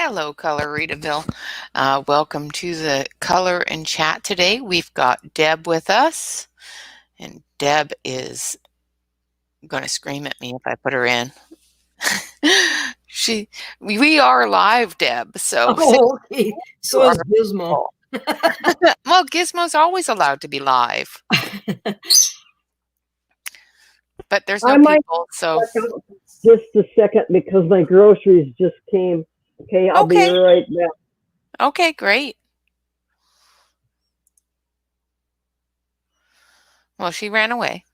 Hello, Coloritaville. Welcome to the Color and Chat today. We've got Deb with us, and Deb is going to scream at me if I put her in. We are live, Deb. So Oh, okay. So is Gizmo. Well, Gizmo's always allowed to be live, but there's no I might people. So just a second because my groceries just came. Okay, I'll be right back. Okay, great. Well, she ran away.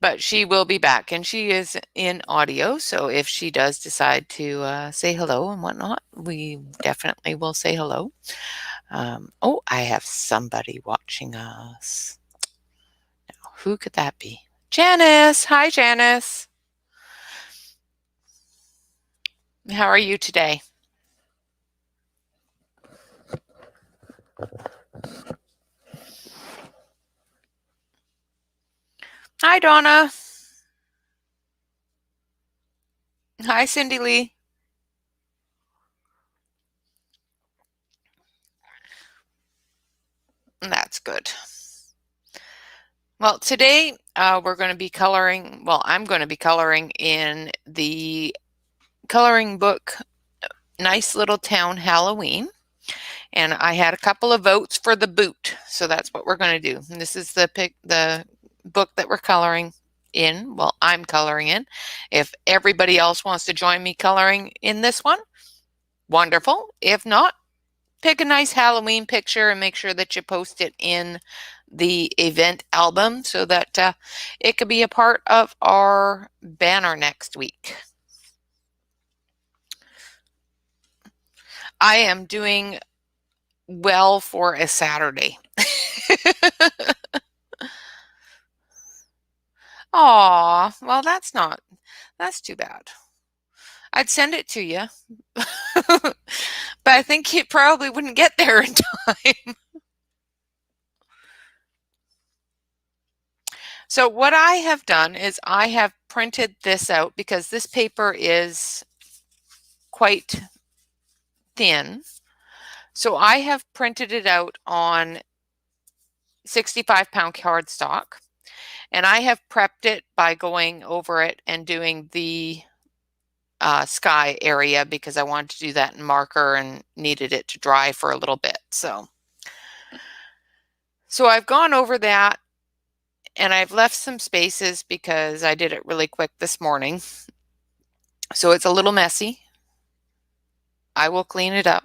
But she will be back, and she is in audio, so if she does decide to say hello and whatnot, we definitely will say hello. Oh, I have somebody watching us. Now, who could that be? Janice! Hi, Janice! How are you today? Hi, Donna! Hi, Cindy Lee! That's good. Well, today we're going to be coloring, well, I'm going to be coloring in the coloring book Nice Little Town Halloween. And I had a couple of votes for the boot, so that's what we're going to do. And this is the book that we're coloring in. Well, I'm coloring in. If everybody else wants to join me coloring in this one, wonderful. If not, pick a nice Halloween picture and make sure that you post it in the event album so that it could be a part of our banner next week. I am doing well for a Saturday. Aw, well, that's too bad. I'd send it to you, but I think it probably wouldn't get there in time. So what I have done is I have printed this out because this paper is quite thin. So I have printed it out on 65-pound cardstock, and I have prepped it by going over it and doing the sky area because I wanted to do that in marker and needed it to dry for a little bit. So I've gone over that, and I've left some spaces because I did it really quick this morning. So it's a little messy. I will clean it up.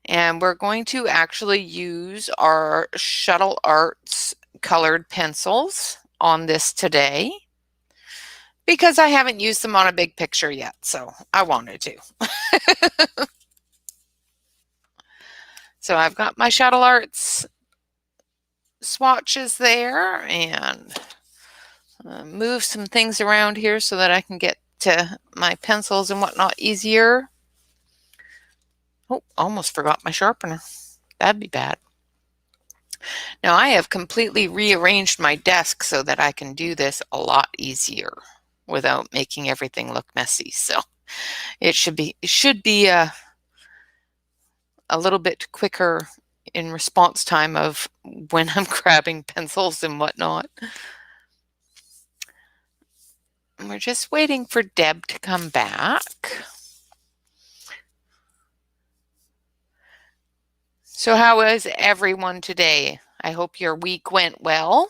And we're going to actually use our Shuttle Arts colored pencils on this today because I haven't used them on a big picture yet, so I wanted to. So I've got my Shuttle Arts swatches there, and move some things around here so that I can get to my pencils and whatnot easier. Oh, almost forgot my sharpener. That'd be bad. Now I have completely rearranged my desk so that I can do this a lot easier without making everything look messy. So it should be a little bit quicker in response time of when I'm grabbing pencils and whatnot. And we're just waiting for Deb to come back. So how is everyone today? I hope your week went well.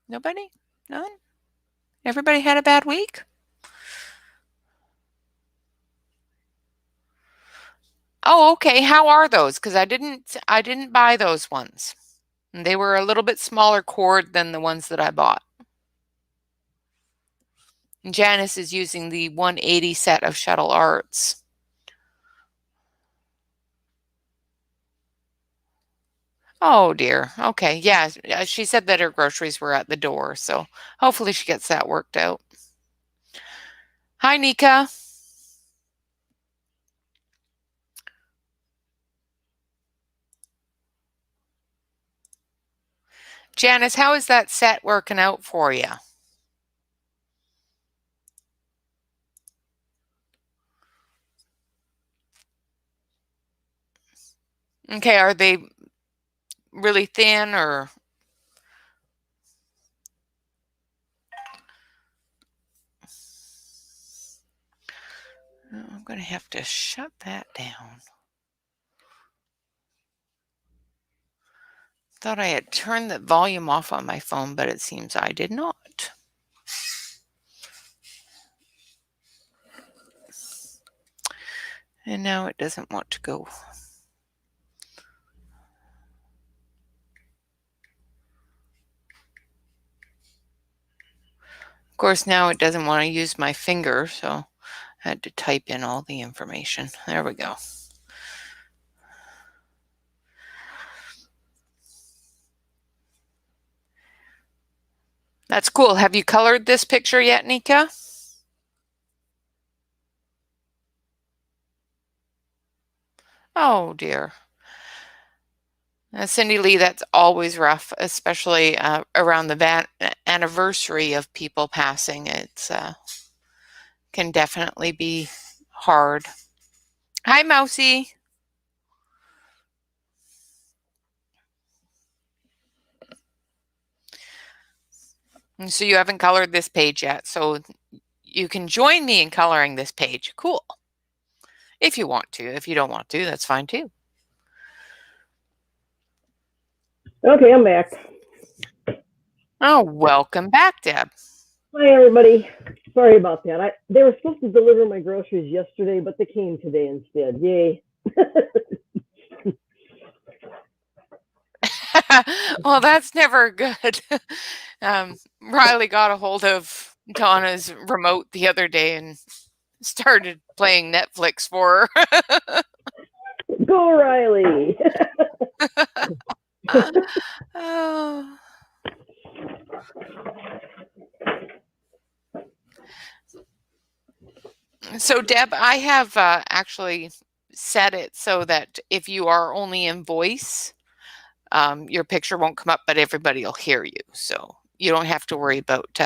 Nobody? None? Everybody had a bad week? Oh, okay. How are those? Because I didn't buy those ones. They were a little bit smaller cord than the ones that I bought. And Janice is using the 180 set of Shuttle Arts. Oh dear. Okay. Yeah, she said that her groceries were at the door, so hopefully she gets that worked out. Hi, Nika. Janice, how is that set working out for you? Okay, are they really thin or? I'm going to have to shut that down. Thought I had turned the volume off on my phone, but it seems I did not. And now it doesn't want to go. Of course, now it doesn't want to use my finger, so I had to type in all the information. There we go. That's cool. Have you colored this picture yet, Nika? Oh, dear. Cindy Lee, that's always rough, especially around the anniversary of people passing. It's can definitely be hard. Hi, Mousy. And so you haven't colored this page yet, so you can join me in coloring this page. Cool. If you want to. If you don't want to, that's fine too. Okay, I'm back. Oh, welcome back, Deb. Hi, everybody. Sorry about that. They were supposed to deliver my groceries yesterday, but they came today instead. Yay. Well, that's never good. Riley got a hold of Donna's remote the other day and started playing Netflix for her. Go, Riley. Oh. So, Deb, I have actually set it so that if you are only in voice, your picture won't come up, but everybody will hear you. So you don't have to worry about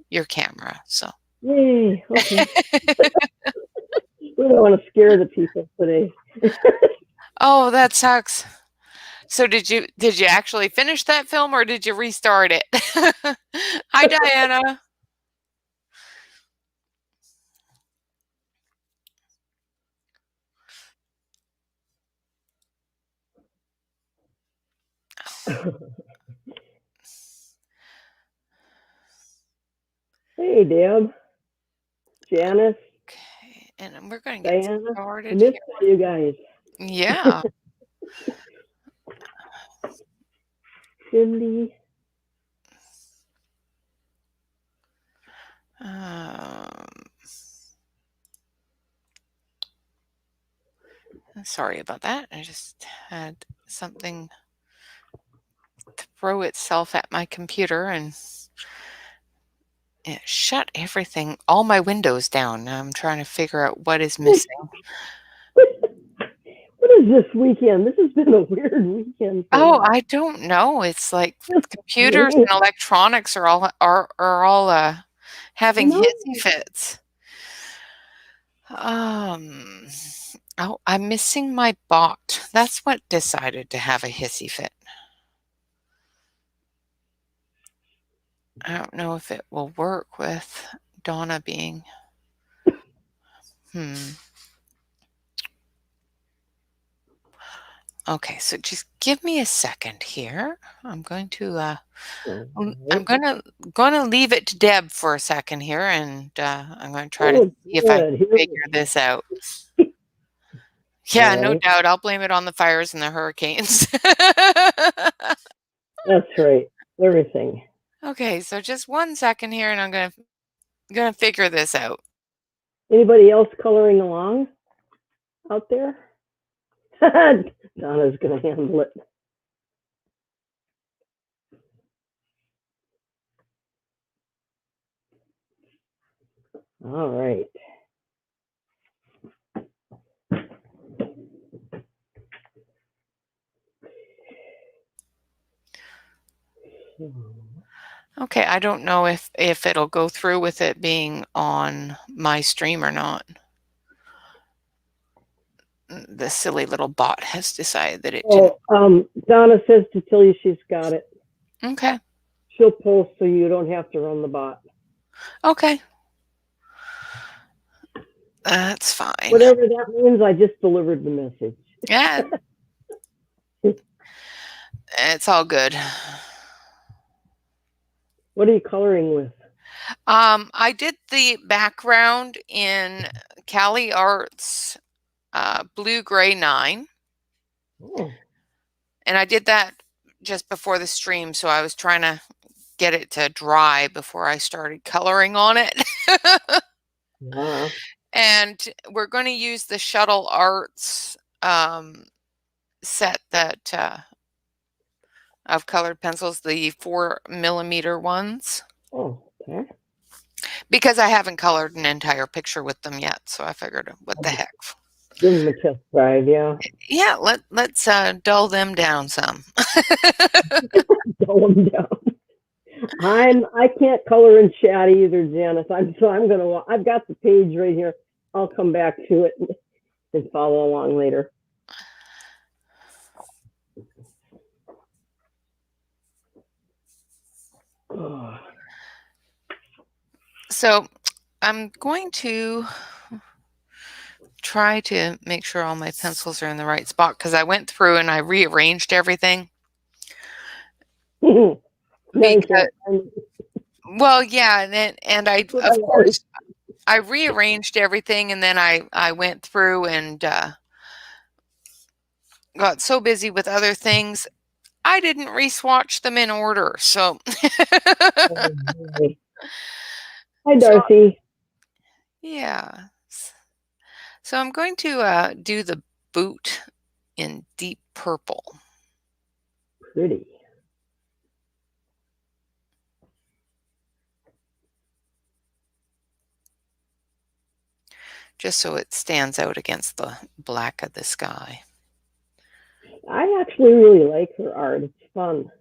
your camera. So. Yay. Okay. We don't want to scare the people today. Oh, that sucks. So did you actually finish that film or did you restart it? Hi, Diana. Hey, Deb. Janice. Okay, and we're going to get Diana. started I missed here. all you guys. Yeah. Cindy. Sorry about that. I just had something throw itself at my computer and it shut everything, all my windows down. Now I'm trying to figure out what is missing. What is this weekend? This has been a weird weekend. Oh, I don't know. It's like computers and electronics are all having hissy fits. Oh, I'm missing my bot. That's what decided to have a hissy fit. I don't know if it will work with Donna being. Okay, so just give me a second here. I'm going to leave it to Deb for a second here, and I'm going to try to see if I can figure this out. Yeah, no doubt. I'll blame it on the fires and the hurricanes. That's right. Everything. Okay, so just one second here, and I'm gonna figure this out. Anybody else coloring along out there? Donna's gonna handle it. All right. Okay, I don't know if it'll go through with it being on my stream or not. The silly little bot has decided that it didn't. Donna says to tell you she's got it. Okay. She'll post so you don't have to run the bot. Okay. That's fine. Whatever that means, I just delivered the message. Yeah. It's all good. What are you coloring with? I did the background in Cali Arts Blue Gray 9. Oh. And I did that just before the stream, so I was trying to get it to dry before I started coloring on it. Yeah. And we're going to use the Shuttle Arts set that of colored pencils, the 4mm ones. Oh, okay. Because I haven't colored an entire picture with them yet, so I figured, what the heck. Give them a test drive, yeah. Yeah, let's dull them down some. Dull them down. I can't color in chat either, Janice. I've got the page right here. I'll come back to it and follow along later. Oh. So I'm going to try to make sure all my pencils are in the right spot, because I went through and I rearranged everything. Because, well, yeah, and I, of course, I rearranged everything, and then I went through and got so busy with other things, I didn't re-swatch them in order. So, hi, Darcy. Yeah. So I'm going to do the boot in deep purple. Pretty. Just so it stands out against the black of the sky. I actually really like her art. It's fun.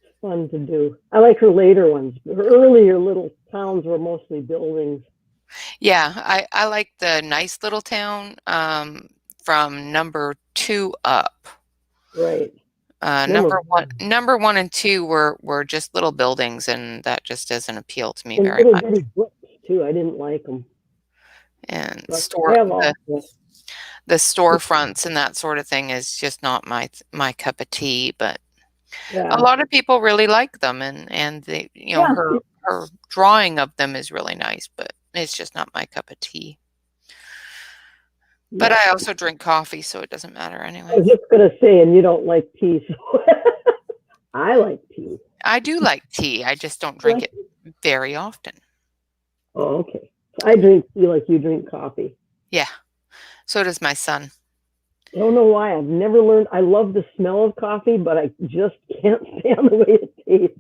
It's fun to do. I like her later ones. Her earlier little towns were mostly buildings. Yeah, I like the nice little town from number 2 up. Right. Number one and 2 were just little buildings, and that just doesn't appeal to me very little much. bitty books too. I didn't like them. And But the storefronts and that sort of thing is just not my cup of tea. But yeah. a lot of people really like them, and they, her drawing of them is really nice, but it's just not my cup of tea. But I also drink coffee, so it doesn't matter anyway. I was just going to say, and you don't like tea, so I like tea. I do like tea. I just don't drink it very often. Oh, okay. I drink tea like you drink coffee. Yeah. So does my son. I don't know why. I've never learned. I love the smell of coffee, but I just can't stand the way it tastes.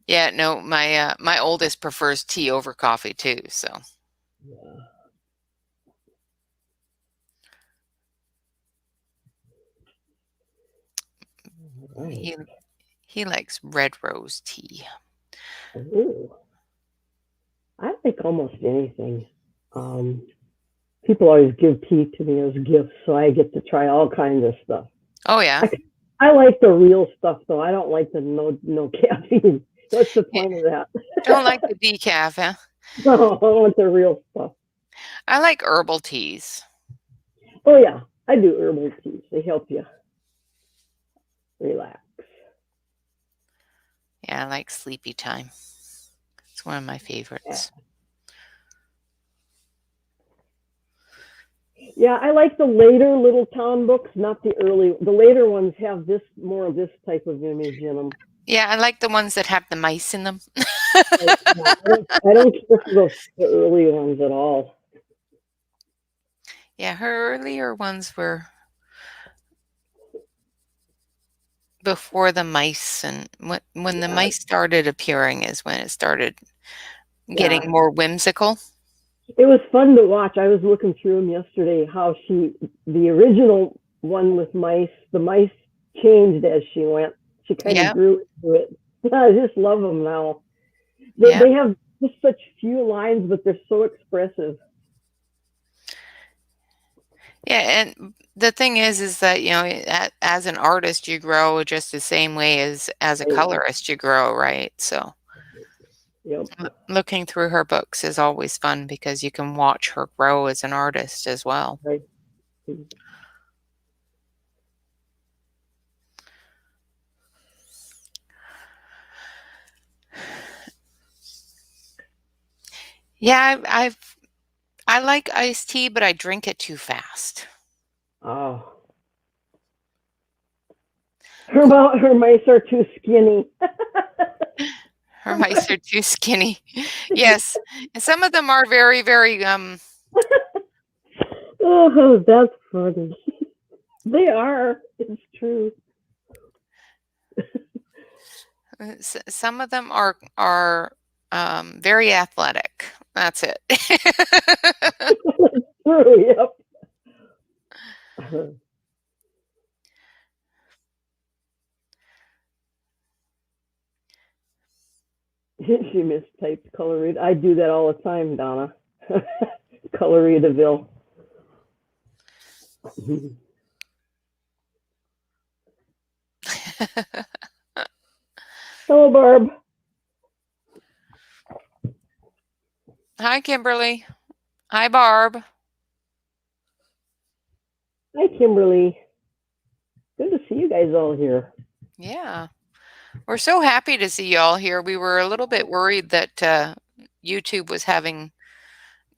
Yeah, no, my oldest prefers tea over coffee too, so. Yeah. Right. He likes red rose tea. Ooh. I like almost anything. People always give tea to me as gifts, so I get to try all kinds of stuff. Oh yeah. I like the real stuff though. I don't like the no caffeine. What's the point of that? Don't like the decaf, huh? No, I want the real stuff. I like herbal teas. Oh yeah, I do herbal teas. They help you relax. Yeah, I like sleepy time. It's one of my favorites. Yeah, I like the later little town books, not the early. The later ones have more of this type of image in them. Yeah, I like the ones that have the mice in them. I don't care for the early ones at all. Yeah, her earlier ones were before the mice, and when the mice started appearing is when it started getting more whimsical. It was fun to watch. I was looking through them yesterday, how the original one with mice, the mice changed as she went. She kind of Yep. grew into it. I just love them now. Yep. They have just such few lines, but they're so expressive. Yeah, and the thing is that, you know, as an artist, you grow just the same way as a Right. colorist you grow, right? So Yep. looking through her books is always fun because you can watch her grow as an artist as well. Right. Yeah, I like iced tea, but I drink it too fast. Oh. Her mice are too skinny. Her mice are too skinny. Yes, and some of them are very, very Oh, that's funny. They are. It's true. some of them are very athletic. That's it. True. Yep. She mistyped color. I do that all the time, Donna. Coloritaville. Hello, Barb. Hi, Kimberly. Hi, Barb. Hi, Kimberly. Good to see you guys all here. Yeah. We're so happy to see y'all here. We were a little bit worried that YouTube was having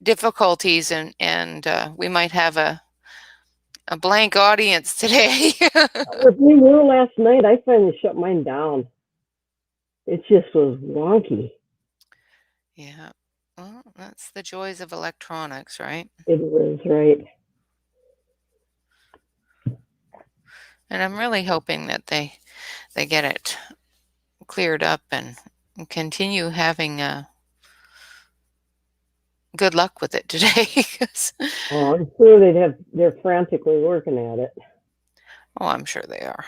difficulties and we might have a blank audience today. If we were last night, I finally shut mine down. It just was wonky. Yeah. Well, that's the joys of electronics, right? It was, right. And I'm really hoping that they get it cleared up and continue having good luck with it today. Oh, I'm sure they're frantically working at it. Oh, I'm sure they are.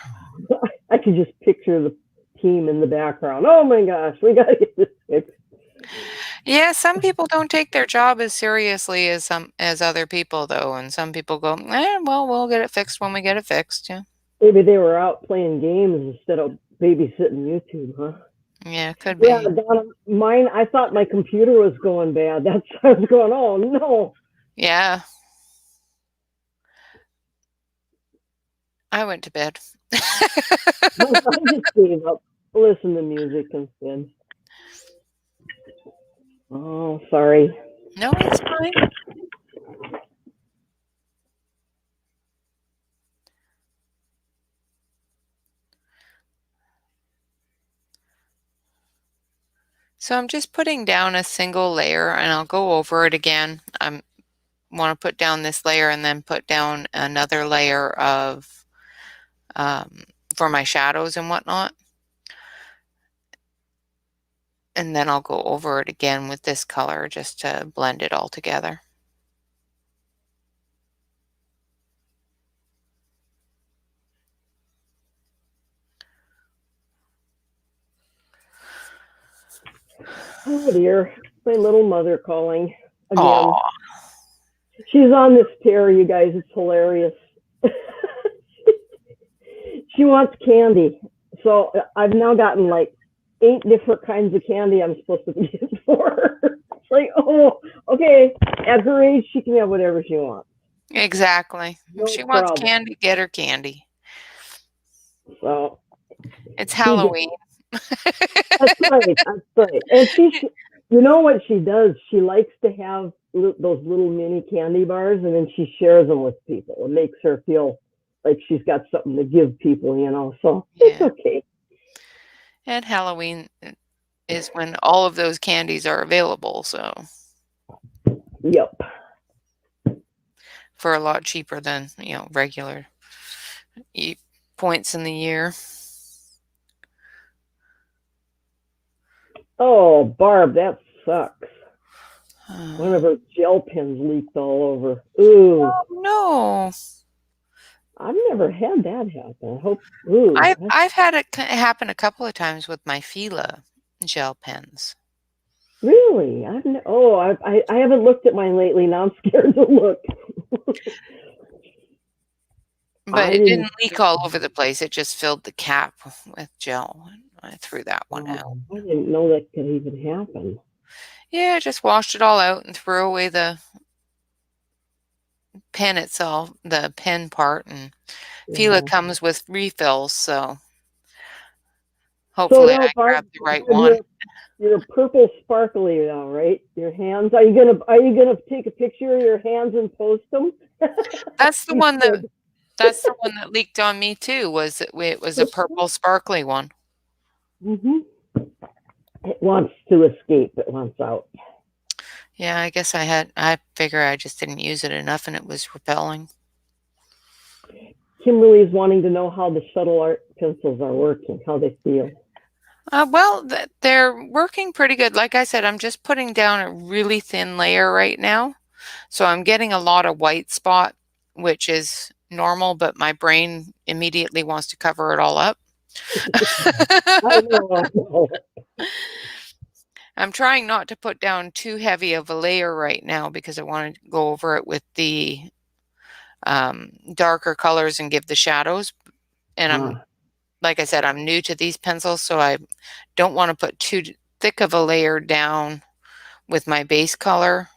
I could just picture the team in the background. Oh my gosh, we got to get this fixed. Yeah, some people don't take their job as seriously as other people, though, and some people go, well, we'll get it fixed when we get it fixed. Yeah. Maybe they were out playing games instead of babysitting YouTube, huh? Yeah, it could be. Yeah, Donna, mine. I thought my computer was going bad. That's I was going. Oh no. Yeah. I went to bed. I just gave up. Listen to music instead. Oh, sorry. No, it's fine. So I'm just putting down a single layer and I'll go over it again. I want to put down this layer and then put down another layer of for my shadows and whatnot. And then I'll go over it again with this color just to blend it all together. Oh dear, my little mother calling again. Aww. She's on this tear, you guys. It's hilarious. She wants candy. So I've now gotten like 8 different kinds of candy I'm supposed to get for her. It's like, oh, okay. At her age, she can have whatever she wants. Exactly. No If she wants problem. candy, get her candy. So it's Halloween. That's right. That's right. And you know what she does? She likes to have those little mini candy bars, and then she shares them with people. It makes her feel like she's got something to give people, you know. So it's okay. And Halloween is when all of those candies are available. So. Yep. For a lot cheaper than, regular points in the year. Oh, Barb, that sucks. One of her gel pens leaked all over. Ooh. Oh, no. I've never had that happen. I hope. Ooh, I've had it happen a couple of times with my Fila gel pens. really? I haven't looked at mine lately. Now I'm scared to look. But it didn't leak all over the place. It just filled the cap with gel. I threw that one out. I didn't know that could even happen. Yeah, I just washed it all out and threw away the pen itself, the pen part, and Fila comes with refills, so hopefully I grabbed the right one. You're purple sparkly now, right? Your hands. Are you gonna take a picture of your hands and post them? That's the one that leaked on me too. It was a purple sparkly one. Mm-hmm. It wants to escape. It wants out. Yeah, I guess I figure I just didn't use it enough and it was repelling. Kimberly's wanting to know how the shuttle art pencils are working, how they feel. Well, they're working pretty good. Like I said, I'm just putting down a really thin layer right now. So I'm getting a lot of white spot, which is normal, but my brain immediately wants to cover it all up. I know. I'm trying not to put down too heavy of a layer right now because I want to go over it with the darker colors and give the shadows. And like I said, I'm new to these pencils, so I don't want to put too thick of a layer down with my base color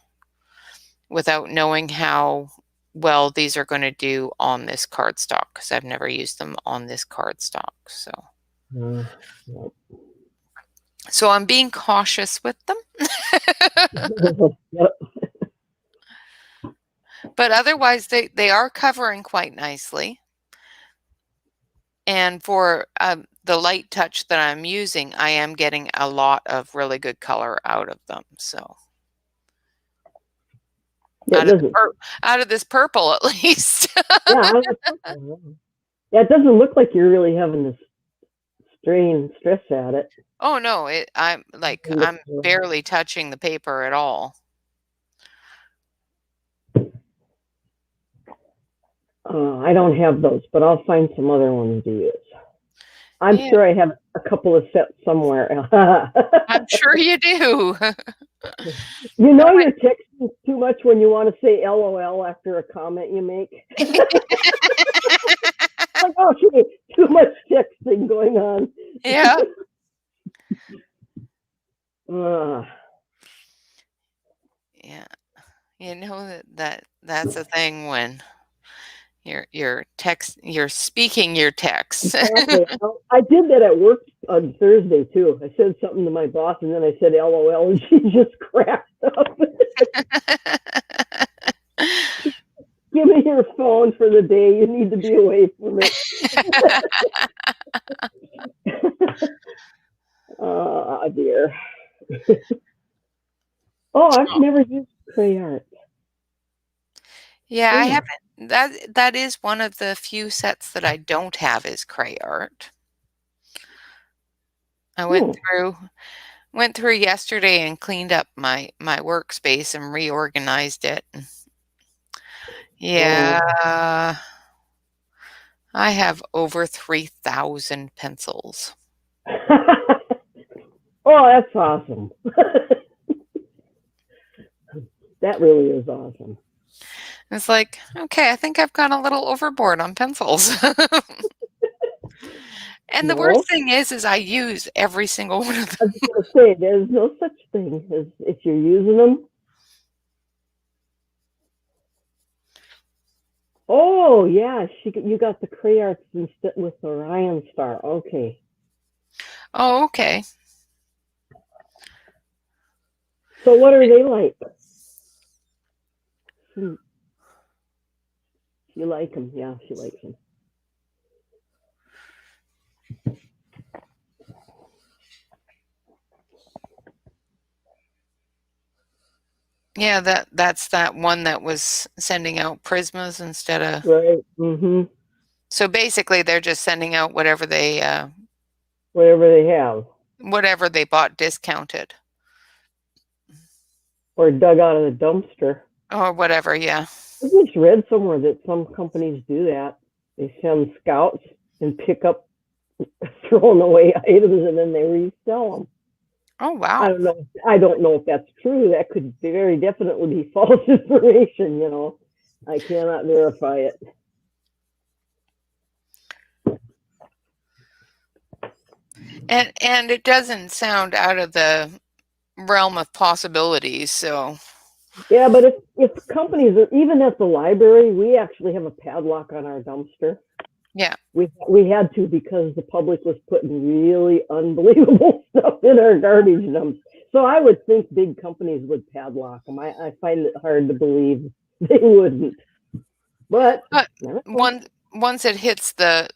without knowing how well these are going to do on this cardstock, because I've never used them on this cardstock. So I'm being cautious with them. But otherwise, they are covering quite nicely. And for the light touch that I'm using, I am getting a lot of really good color out of them. So out of this purple, at least. Yeah, it doesn't look like you're really having to stress at it. Oh no, I'm barely touching the paper at all. I don't have those, but I'll find some other ones to use. I'm sure I have a couple of sets somewhere. I'm sure you do. You know you're texting too much when you want to say LOL after a comment you make. Like, okay, too much texting going on. Yeah. Yeah. You know that's a thing when you're speaking your text. Exactly. I did that at work on Thursday too. I said something to my boss and then I said LOL and she just cracked up. Give me your phone for the day. You need to be away from it. Oh dear. Oh, I've never used Cray Art. Yeah, I haven't. That is one of the few sets that I don't have is Cray Art. I went through yesterday and cleaned up my workspace and reorganized it. Yeah. I have over 3,000 pencils. Oh, that's awesome. That really is awesome. It's like, okay, I think I've gone a little overboard on pencils. And the worst thing is I use every single one of them. I was going to say, there's no such thing as if you're using them. Oh, yeah, you got the Cray Arts instead with the Orion Star. Okay. Oh, okay. So what are they like? You like them? Yeah, she likes them. Yeah, that's that one that was sending out Prismas instead of right. Mm-hmm. So basically, they're just sending out whatever they have, whatever they bought discounted, or dug out of the dumpster, or whatever. Yeah. I just read somewhere that some companies do that. They send scouts and pick up thrown away items, and then they resell them. Oh, wow. I don't know if that's true. That could very definitely be false information. I cannot verify it. And it doesn't sound out of the realm of possibilities. So yeah, but if companies are, even at the library, we actually have a padlock on our dumpster. yeah, we had to, because the public was putting really unbelievable stuff in our garbage dumps. So I would think big companies would padlock them. I find it hard to believe they wouldn't. But once it hits the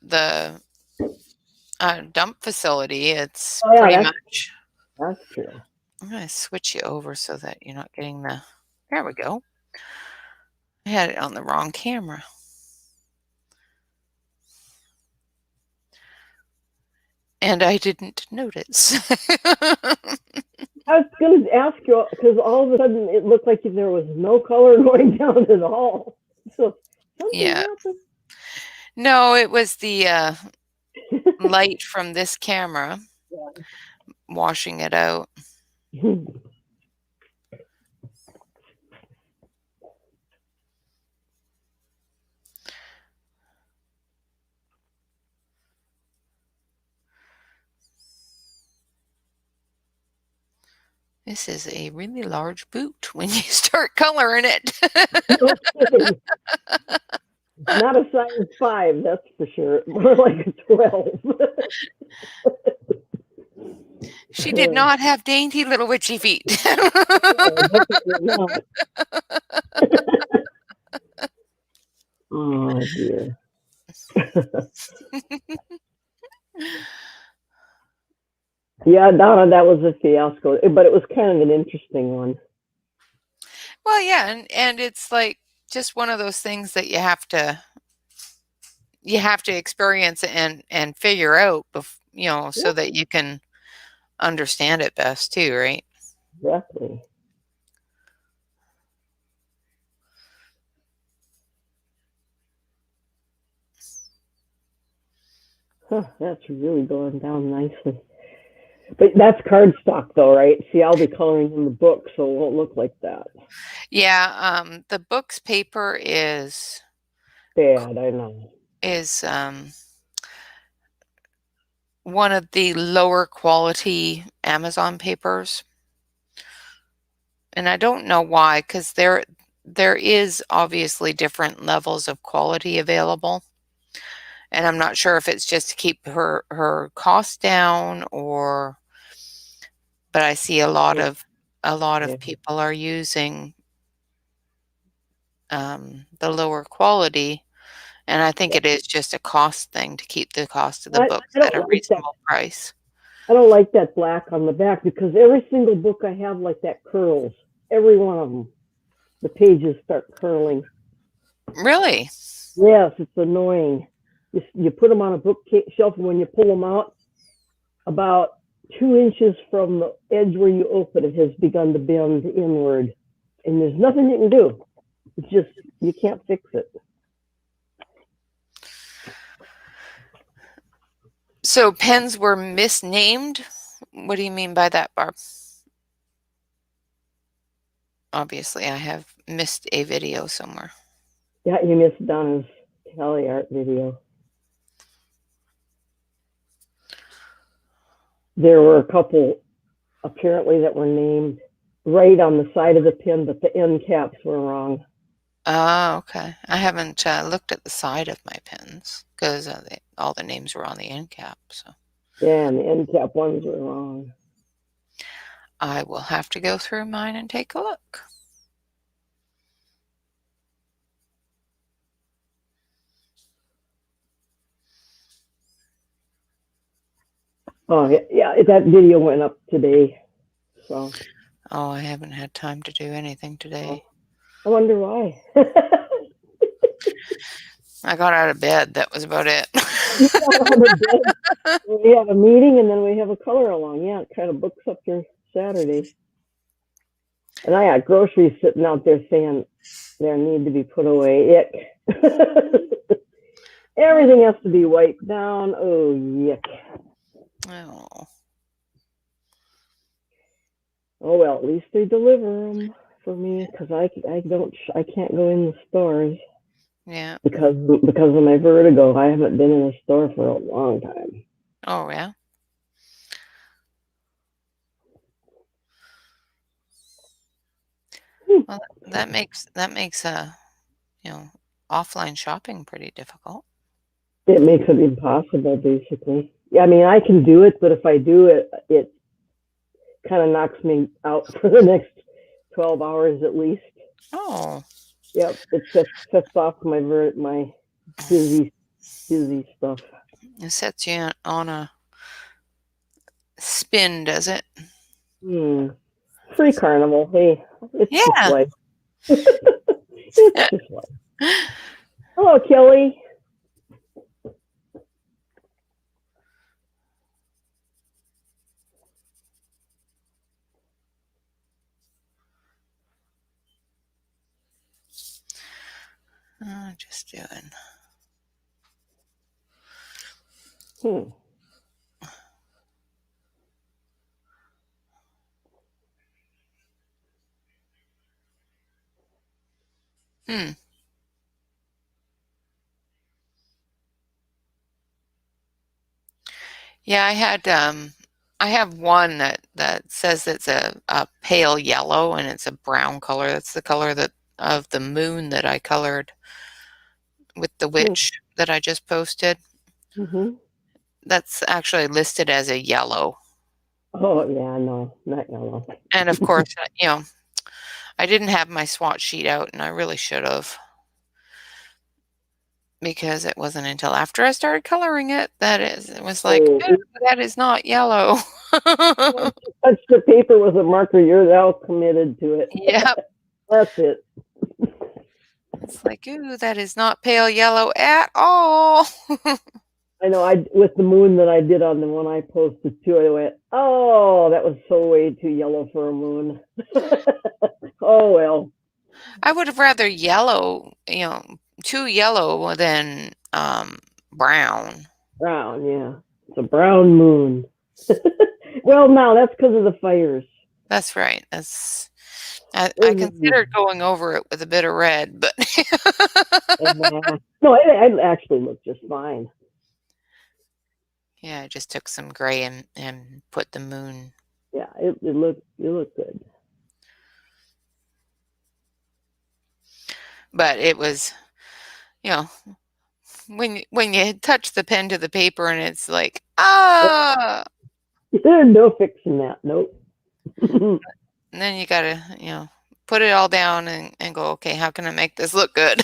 dump facility, it's oh, yeah, pretty much. That's true. I'm going to switch you over so that you're not getting the. There we go. I had it on the wrong camera. And I didn't notice. I was going to ask you, because all of a sudden it looked like there was no color going down at all. So yeah. happened. No, it was the light from this camera washing it out. This is a really large boot when you start coloring it. No kidding. Not a size 5, that's for sure. More like a 12. She did not have dainty little witchy feet. Oh, dear. Yeah, Donna, that was a fiasco, but it was kind of an interesting one. Well, yeah, and it's like just one of those things that you have to experience and figure out, so that you can understand it best too, right? Exactly. Huh, that's really going down nicely. But that's cardstock, though, right? See, I'll be coloring in the book, so it won't look like that. Yeah, the book's paper is bad. I know. Is one of the lower quality Amazon papers, and I don't know why, because there is obviously different levels of quality available. And I'm not sure if it's just to keep her costs down, but I see a lot of people are using the lower quality, and I think it is just a cost thing to keep the cost of the books at a reasonable price. I don't like that black on the back, because every single book I have like that curls. Every one of them. The pages start curling. Really? Yes, it's annoying. You put them on a bookshelf, and when you pull them out, about 2 inches from the edge where you open it has begun to bend inward. And there's nothing you can do. It's just, you can't fix it. So pens were misnamed? What do you mean by that, Barb? Obviously, I have missed a video somewhere. Yeah, you missed Donna's Kelly art video. There were a couple, apparently, that were named right on the side of the pen, but the end caps were wrong. Oh, okay. I haven't looked at the side of my pens, because all the names were on the end cap. So yeah, and the end cap ones were wrong. I will have to go through mine and take a look. Oh, yeah, that video went up today. So. Oh, I haven't had time to do anything today. I wonder why. I got out of bed. That was about it. We have a meeting, and then we have a color along. Yeah, it kind of books up your Saturday. And I got groceries sitting out there saying they need to be put away. Everything has to be wiped down. Oh, yuck. Oh. Oh, well, at least they deliver them for me because I can't go in the stores Yeah. because of my vertigo. I haven't been in a store for a long time. Oh, yeah. Well, that makes offline shopping pretty difficult. It makes it impossible, basically. Yeah, I mean, I can do it, but if I do it, it kind of knocks me out for the next 12 hours at least. Oh. Yep, it sets off my busy stuff. It sets you on a spin, does it? Free carnival. Hey, it's just life. It's just life. Hello, Kelly. Just doing. Yeah, I have one that says it's a pale yellow and it's a brown color. That's the color of the moon that I colored with the witch that I just posted. That's actually listed as a yellow. Oh yeah, no, not yellow. And of course, I didn't have my swatch sheet out, and I really should have, because it wasn't until after I started coloring it it was like, that is not yellow. Once you touch the paper with a marker, you're now committed to it. Yep. That's it. It's like, ooh, that is not pale yellow at all. I know. With the moon that I did on the one I posted too, I went, oh, that was so way too yellow for a moon. Oh well. I would have rather yellow, too yellow than brown. Brown, yeah. It's a brown moon. Well, now that's because of the fires. That's right. I considered going over it with a bit of red, but no, it actually looked just fine. Yeah, I just took some gray and put the moon. Yeah, it looked good. But it was, when you touch the pen to the paper and it's like, There's no fixing that. Nope. And then you gotta, put it all down and go, okay, how can I make this look good?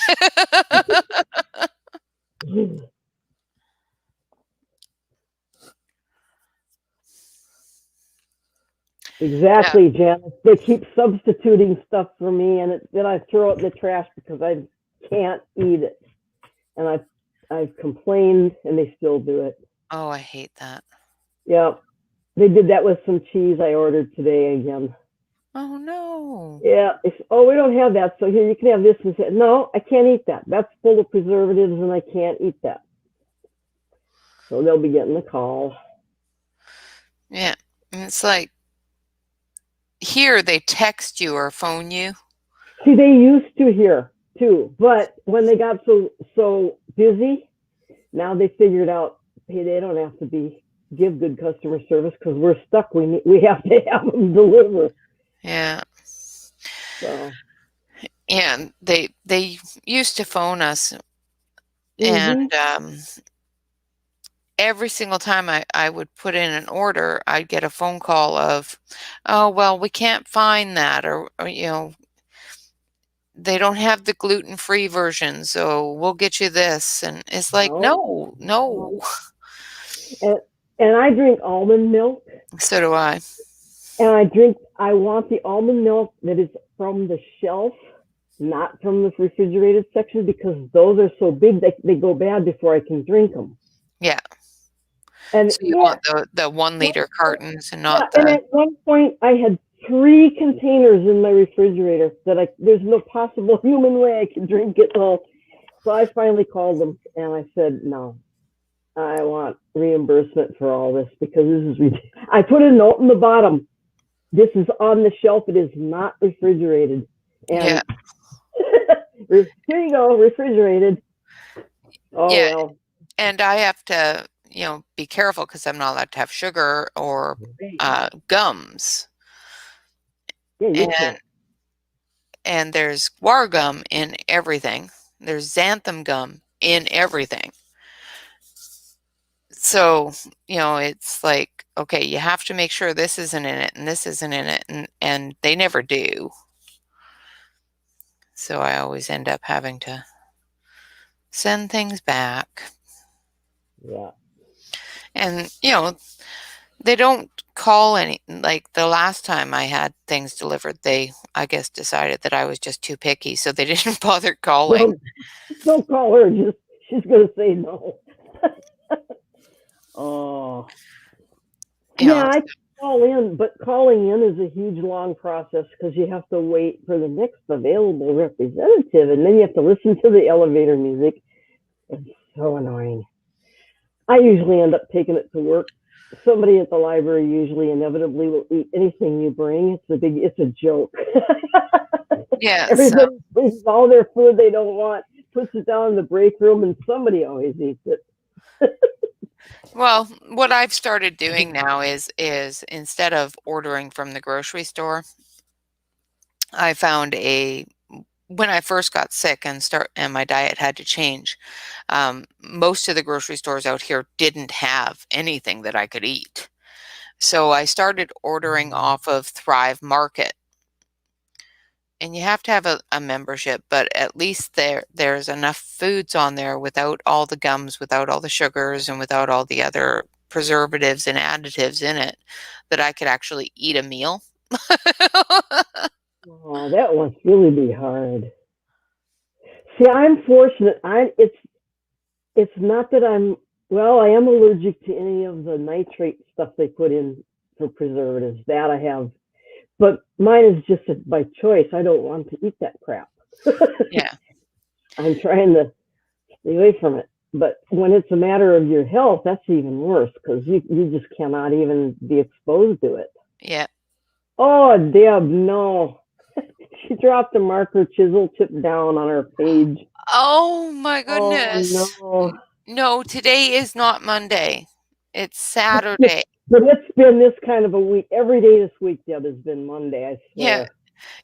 Exactly, Janice. They keep substituting stuff for me, and then I throw it in the trash because I can't eat it. And I've complained, and they still do it. Oh, I hate that. Yeah, they did that with some cheese I ordered today again. Oh no. Yeah. They said, oh, we don't have that, so here you can have this. And say, no, I can't eat that. That's full of preservatives, and I can't eat that. So they'll be getting the call. Yeah, and it's like, here they text you or phone you. See, they used to here too, but when they got so busy, now they figured out, hey, they don't have to give good customer service because we're stuck. We have to have them deliver. Yeah. So. And they used to phone us, and every single time I would put in an order, I'd get a phone call of, oh, well, we can't find that, or they don't have the gluten-free version, so we'll get you this. And it's like, no. And I drink almond milk. So do I. And I want the almond milk that is from the shelf, not from the refrigerated section, because those are so big they go bad before I can drink them. Yeah. And so you want the 1 liter cartons and not And at one point I had 3 containers in my refrigerator that there's no possible human way I can drink it all. So I finally called them and I said, no, I want reimbursement for all this because this is ridiculous. I put a note in the bottom. This is on the shelf. It is not refrigerated. And here you go, refrigerated. Oh, Yeah. well. And I have to, be careful because I'm not allowed to have sugar or gums. Yeah, you And can't. and there's guar gum in everything. There's xanthan gum in everything. So, it's like, okay, you have to make sure this isn't in it and this isn't in it, and they never do. So I always end up having to send things back. Yeah. And, they don't call any, like the last time I had things delivered, they, I guess, decided that I was just too picky, so they didn't bother calling. Don't call her. She's going to say no. Oh. Yeah, I call in, but calling in is a huge, long process because you have to wait for the next available representative, and then you have to listen to the elevator music. It's so annoying. I usually end up taking it to work. Somebody at the library usually inevitably will eat anything you bring. It's a joke. Yeah. Everybody brings all their food they don't want, puts it down in the break room, and somebody always eats it. Well, what I've started doing now is instead of ordering from the grocery store, I found when I first got sick and my diet had to change, most of the grocery stores out here didn't have anything that I could eat. So I started ordering off of Thrive Market. And you have to have a membership, but at least there's enough foods on there without all the gums, without all the sugars, and without all the other preservatives and additives in it that I could actually eat a meal. Oh, that must really be hard. See, I'm fortunate. It's not that I am allergic to any of the nitrate stuff they put in for preservatives. That I have. But mine is just by choice. I don't want to eat that crap. Yeah. I'm trying to stay away from it. But when it's a matter of your health, that's even worse because you just cannot even be exposed to it. Yeah. Oh, Deb, no. She dropped the marker chisel tip down on her page. Oh my goodness. Oh, no. No, today is not Monday. It's Saturday. But it's been this kind of a week. Every day this week, Deb, has been Monday, I swear. Yeah.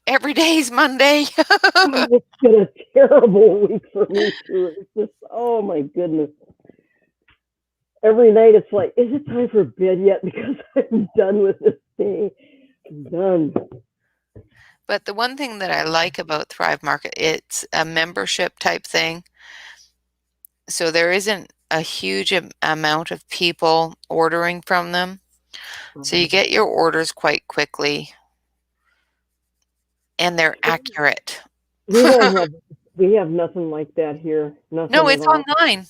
Every day's Monday. It's been a terrible week for me, too. It's just, oh my goodness. Every night it's like, is it time for bed yet? Because I'm done with this day. I'm done. But the one thing that I like about Thrive Market, it's a membership type thing. So there isn't a huge amount of people ordering from them. So you get your orders quite quickly and they're accurate. We have nothing like that here. Nothing No, it's at all. online.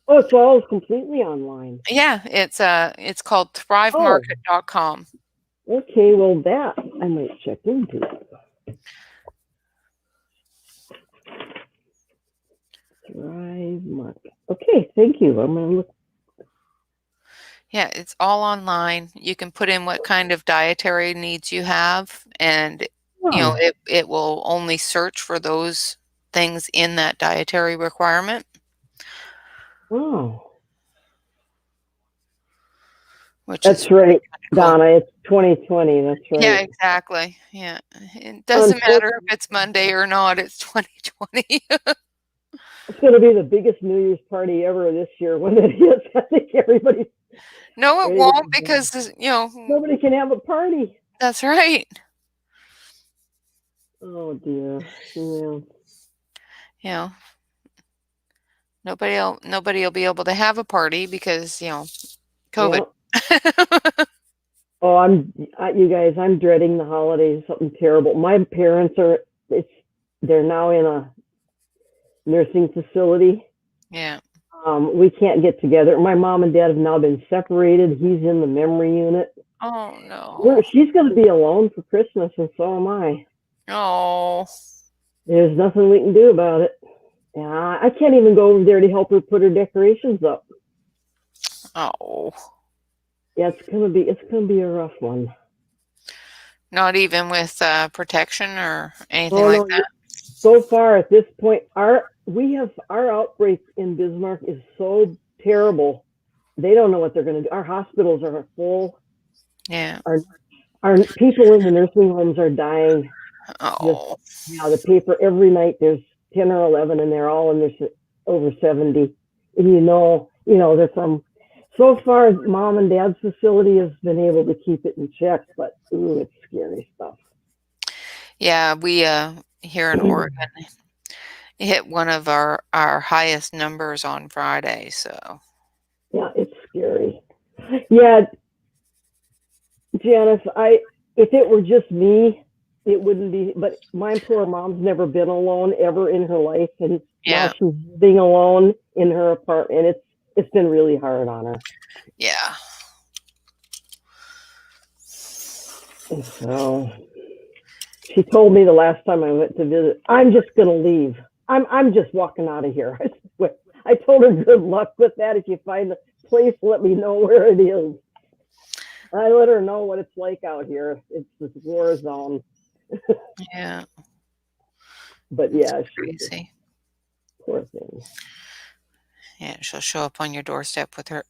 Oh, it's all completely online. Yeah, it's called thrivemarket.com. Okay, well that I might check into. Thrive Market. Okay, thank you. I'm gonna look. Yeah, it's all online. You can put in what kind of dietary needs you have, and it will only search for those things in that dietary requirement. Oh, That's right, cool. Donna. It's 2020. That's right. Yeah, exactly. Yeah, it doesn't matter if it's Monday or not. It's 2020. It's going to be the biggest New Year's party ever this year when it is. I think everybody. No, it won't because nobody can have a party. That's right. Oh dear. Yeah. Nobody will be able to have a party because COVID. Yeah. Oh, you guys. I'm dreading the holidays. Something terrible. My parents they're now in a nursing facility. Yeah. We can't get together. My mom and dad have now been separated. He's in the memory unit. Oh no. She's going to be alone for Christmas, and so am I. Oh. There's nothing we can do about it. Yeah, I can't even go over there to help her put her decorations up. Oh, Yeah, it's gonna be a rough one. not even with protection or anything Oh like no, that? so far at this point, our outbreak in Bismarck is so terrible. They don't know what they're gonna do. Our hospitals are full. Yeah. Our people in the nursing homes are dying. Just Oh, yeah, the paper every night there's 10 or 11, and they're all in their over 70. And they're from. So far, mom and dad's facility has been able to keep it in check, but ooh, it's scary stuff. yeah. We here in Oregon hit one of our highest numbers on Friday. So Yeah, it's scary. Yeah, Janice, if it were just me, it wouldn't be. But my poor mom's never been alone ever in her life, and now yeah, she's living alone in her apartment. It's been really hard on her. yeah. So she told me the last time I went to visit, I'm just gonna leave. I'm just walking out of here. I told her good luck with that. If you find a place, let me know where it is. I let her know what it's like out here. It's this war zone. Yeah, But it's yeah, crazy. poor thing. Yeah, she'll show up on your doorstep with her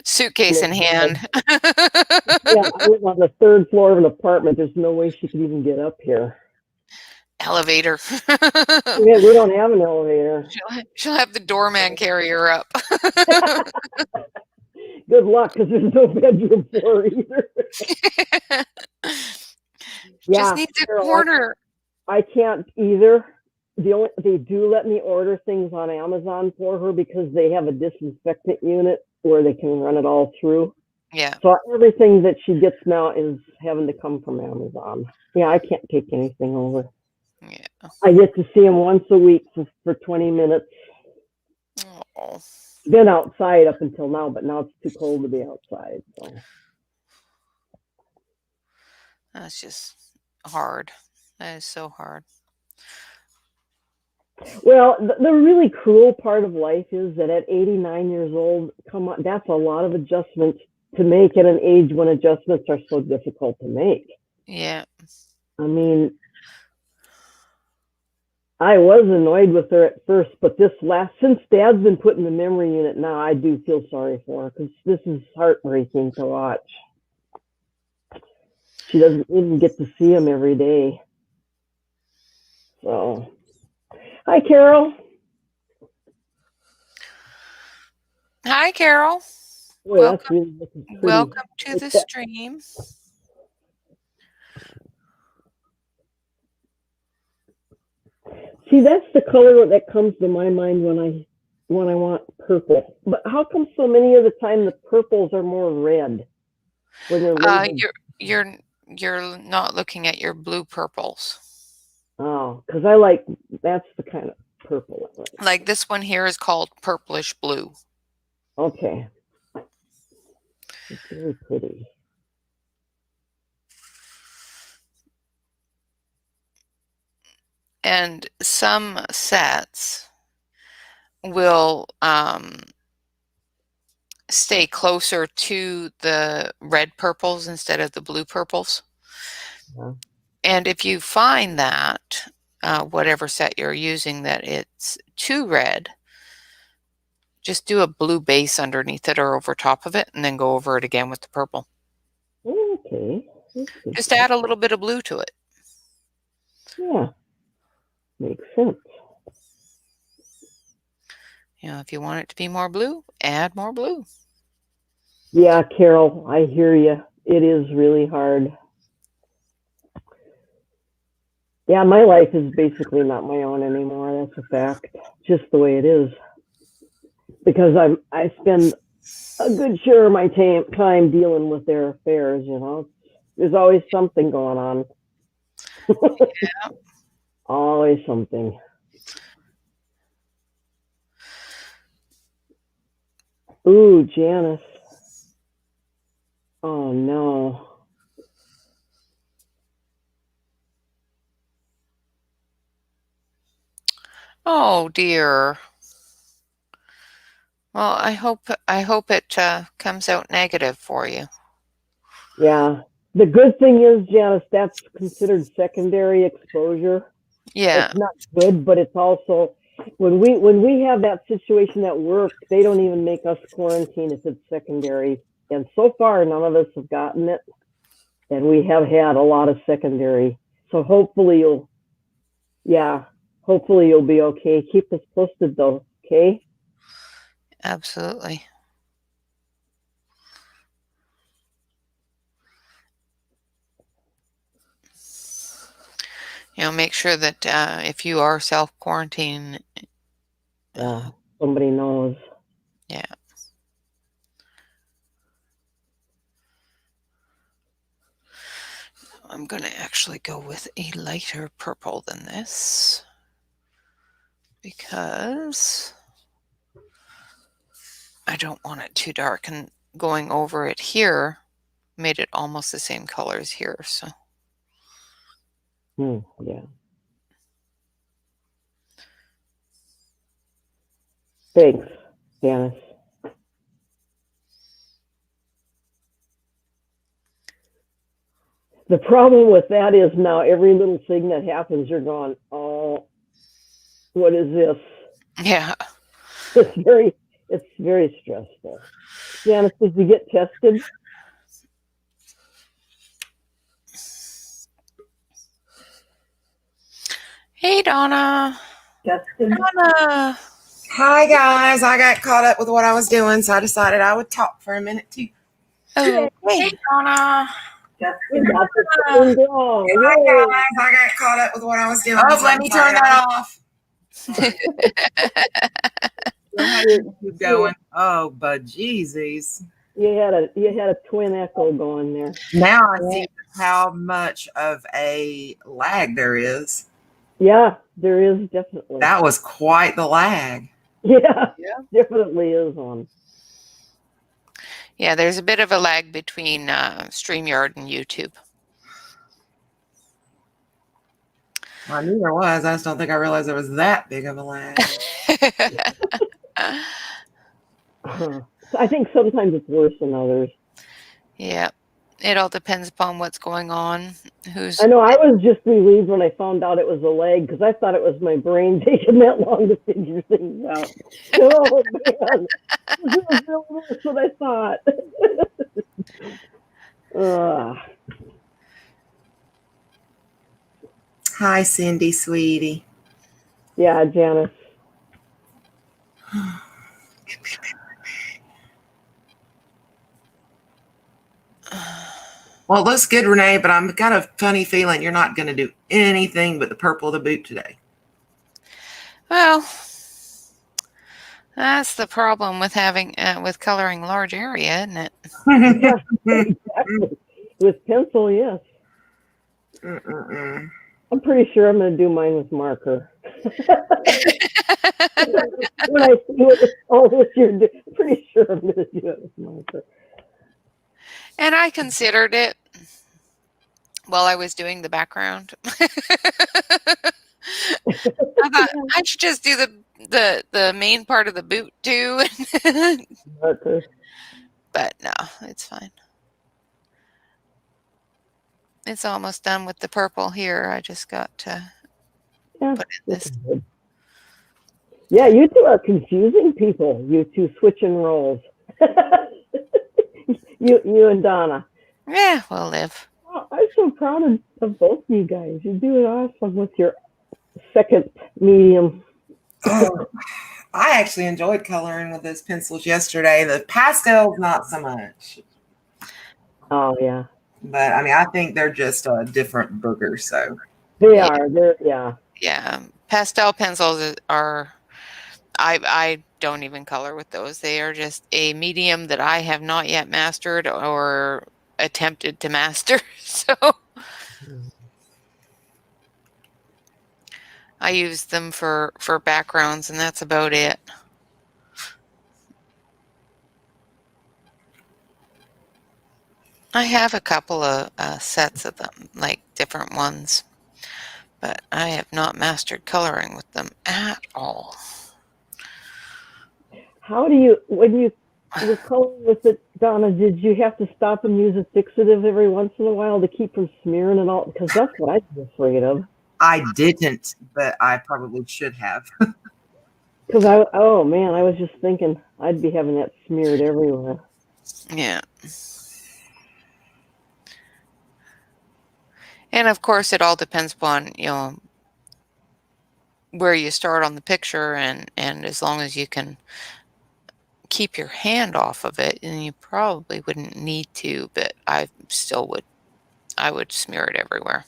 suitcase in hand. Yeah, I live on the third floor of an apartment. There's no way she could even get up here. Elevator. Yeah, we don't have an elevator. She'll have the doorman carry her up. Good luck, because there's no bedroom for her either. Just Yeah, needs a Carol, corner. I can't either. They do let me order things on Amazon for her because they have a disinfectant unit where they can run it all through. Yeah. So everything that she gets now is having to come from Amazon. Yeah, I can't take anything over. Yeah. I get to see him once a week for 20 minutes. Oh, Been outside up until now, but now it's too cold to be outside. So that's just hard. That is so hard. well, the really cruel part of life is that at 89 years old, come on, that's a lot of adjustments to make at an age when adjustments are so difficult to make. Yeah. I mean, I was annoyed with her at first, but since Dad's been put in the memory unit now, I do feel sorry for her because this is heartbreaking to watch. She doesn't even get to see him every day. So, hi, Carol. Hi, Carol. Boy, that's really looking pretty. Welcome to the stream. See, that's the color that comes to my mind when I want purple. But how come so many of the time the purples are more red when they're labeled? You're not looking at your blue purples. Oh, because that's the kind of purple I like. Like this one here is called purplish blue. Okay. It's very pretty. And some sets will stay closer to the red purples instead of the blue purples. Yeah. And if you find that, whatever set you're using, that it's too red, just do a blue base underneath it or over top of it, and then go over it again with the purple. Okay. Just add a little bit of blue to it. Yeah. Makes sense. If you want it to be more blue, add more blue. Yeah, Carol, I hear you. It is really hard. Yeah, my life is basically not my own anymore. That's a fact. Just the way it is. Because I spend a good share of my time dealing with their affairs, There's always something going on. Yeah. Always something. Ooh, Janice. Oh, no. Oh dear. Well, I hope it comes out negative for you. Yeah. The good thing is, Janice, that's considered secondary exposure. Yeah. It's not good, but it's also when we have that situation at work, they don't even make us quarantine if it's secondary. And so far, none of us have gotten it, and we have had a lot of secondary. So hopefully you'll be okay. Keep us posted though, okay? Absolutely. Make sure that if you are self-quarantine, Yeah, somebody knows. yeah. I'm going to actually go with a lighter purple than this because I don't want it too dark, and going over it here made it almost the same color as here. So Yeah. Thanks, Janice. The problem with that is now every little thing that happens, you're going, oh, what is this? yeah. It's very stressful. Janice, did you get tested? Hey, Donna. Tested? Donna. Hi guys, I got caught up with what I was doing, so I decided I would talk for a minute too. Oh, Hey Donna. We got the same girl. Hi Yay. guys, I got caught up with what I was doing. Oh, let me turn that off. Go ahead and keep going. Oh, but Jeezies. You had a twin echo going there. Now I see how much of a lag there is. Yeah, there is definitely. That was quite the lag. Yeah, definitely is one. Yeah, there's a bit of a lag between StreamYard and YouTube. I knew there was. I just don't think I realized there was that big of a lag. I think sometimes it's worse than others. Yeah, it all depends upon what's going on. I know I was just relieved when I found out it was a lag because I thought it was my brain taking that long to figure things out. Oh man, that's what I thought. Hi, Cindy, sweetie. Yeah, Janice. Well, it looks good, Renee, but I'm kind of funny feeling you're not going to do anything but the purple of the boot today. Well, that's the problem with having with coloring large area, isn't it? Yeah, exactly. With pencil, yes. I'm pretty sure I'm going to do mine with marker. When I see all this you're doing, I'm pretty sure I'm going to do it with marker. And I considered it while I was doing the background. I thought I should just do the main part of the boot too. Marker. But no, it's fine. It's almost done with the purple here. I just got to put in this. Yeah, you two are confusing people. You two switching roles. you and Donna. Yeah, we'll live. Oh, I'm so proud of both of you guys. You're doing awesome with your second medium. Oh, I actually enjoyed coloring with those pencils yesterday. The pastels, not so much. Oh, yeah. But, I mean, I think they're just a different burger, so. They are. Yeah. Yeah, pastel pencils are, I don't even color with those. They are just a medium that I have not yet mastered or attempted to master. So I use them for backgrounds, and that's about it. I have a couple of sets of them, like different ones, but I have not mastered coloring with them at all. How do you, when you were coloring with it, Donna, did you have to stop and use a fixative every once in a while to keep from smearing and all? Because that's what I'd be afraid of. I didn't, but I probably should have. Because oh man, I was just thinking I'd be having that smeared everywhere. Yeah. And of course, it all depends upon, you know, where you start on the picture, and as long as you can keep your hand off of it, and you probably wouldn't need to, but I still would. I would smear it everywhere.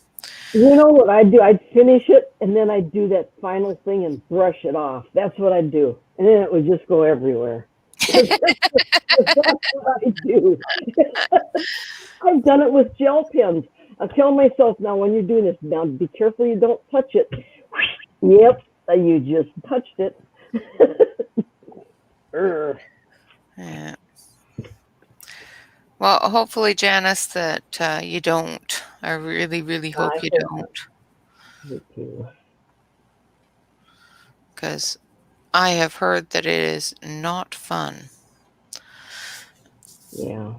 You know what I'd do? I'd finish it, and then I'd do that final thing and brush it off. That's what I'd do. And then it would just go everywhere. That's what I do. I've done it with gel pens. I tell myself now, when you're doing this, now be careful you don't touch it. Yep, you just touched it. Yeah. Well, hopefully, Janice, that you don't. I really, really hope you don't. Me too. Because I have heard that it is not fun. Yeah.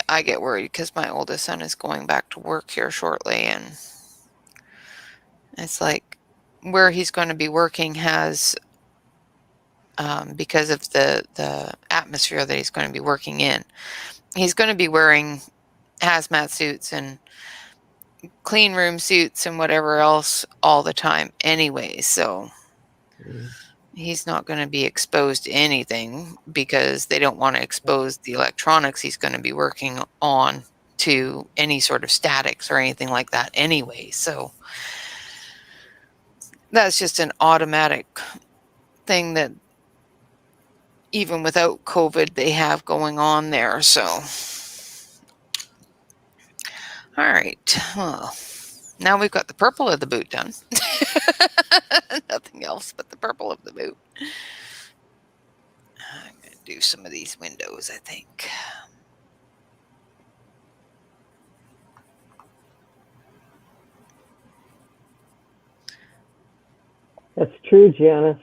I get worried because my oldest son is going back to work here shortly, and it's like where he's going to be working has, because of the atmosphere that he's going to be working in, he's going to be wearing hazmat suits and clean room suits and whatever else all the time anyway. So he's not going to be exposed to anything because they don't want to expose the electronics he's going to be working on to any sort of statics or anything like that anyway. So that's just an automatic thing that even without COVID they have going on there. So, all right. Well, now we've got the purple of the boot done. Nothing else but the purple of the boot. I'm going to do some of these windows, I think. That's true, Janice.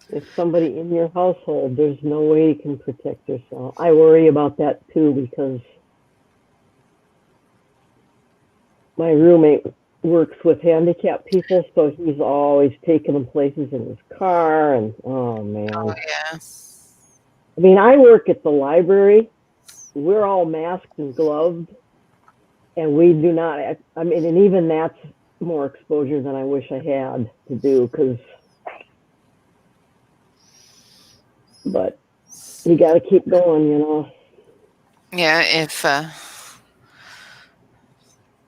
If somebody in your household, there's no way you can protect yourself. I worry about that too, because my roommate works with handicapped people, so he's always taking them places in his car, and oh man. Oh yeah. I mean, I work at the library. We're all masked and gloved, and we do not. I mean, and even that's more exposure than I wish I had to do, because. But you got to keep going, you know. Yeah, if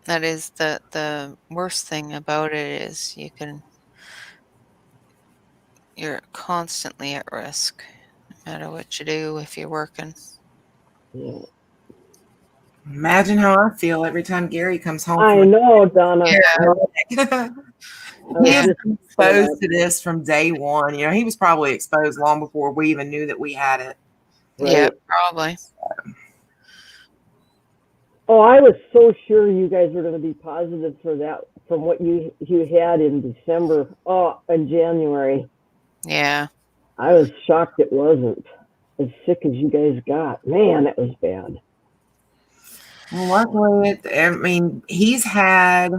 that is the worst thing about it is you're constantly at risk, no matter what you do if you're working. Yeah. Imagine how I feel every time Gary comes home. I know, Donna. Yeah. He was exposed to this from day one. You know, he was probably exposed long before we even knew that we had it. Right. Yeah, probably. Oh, I was so sure you guys were going to be positive for that from what you had in December. Oh, in January. Yeah. I was shocked it wasn't as sick as you guys got. Man, it was bad. Well, luckily, I mean, he's had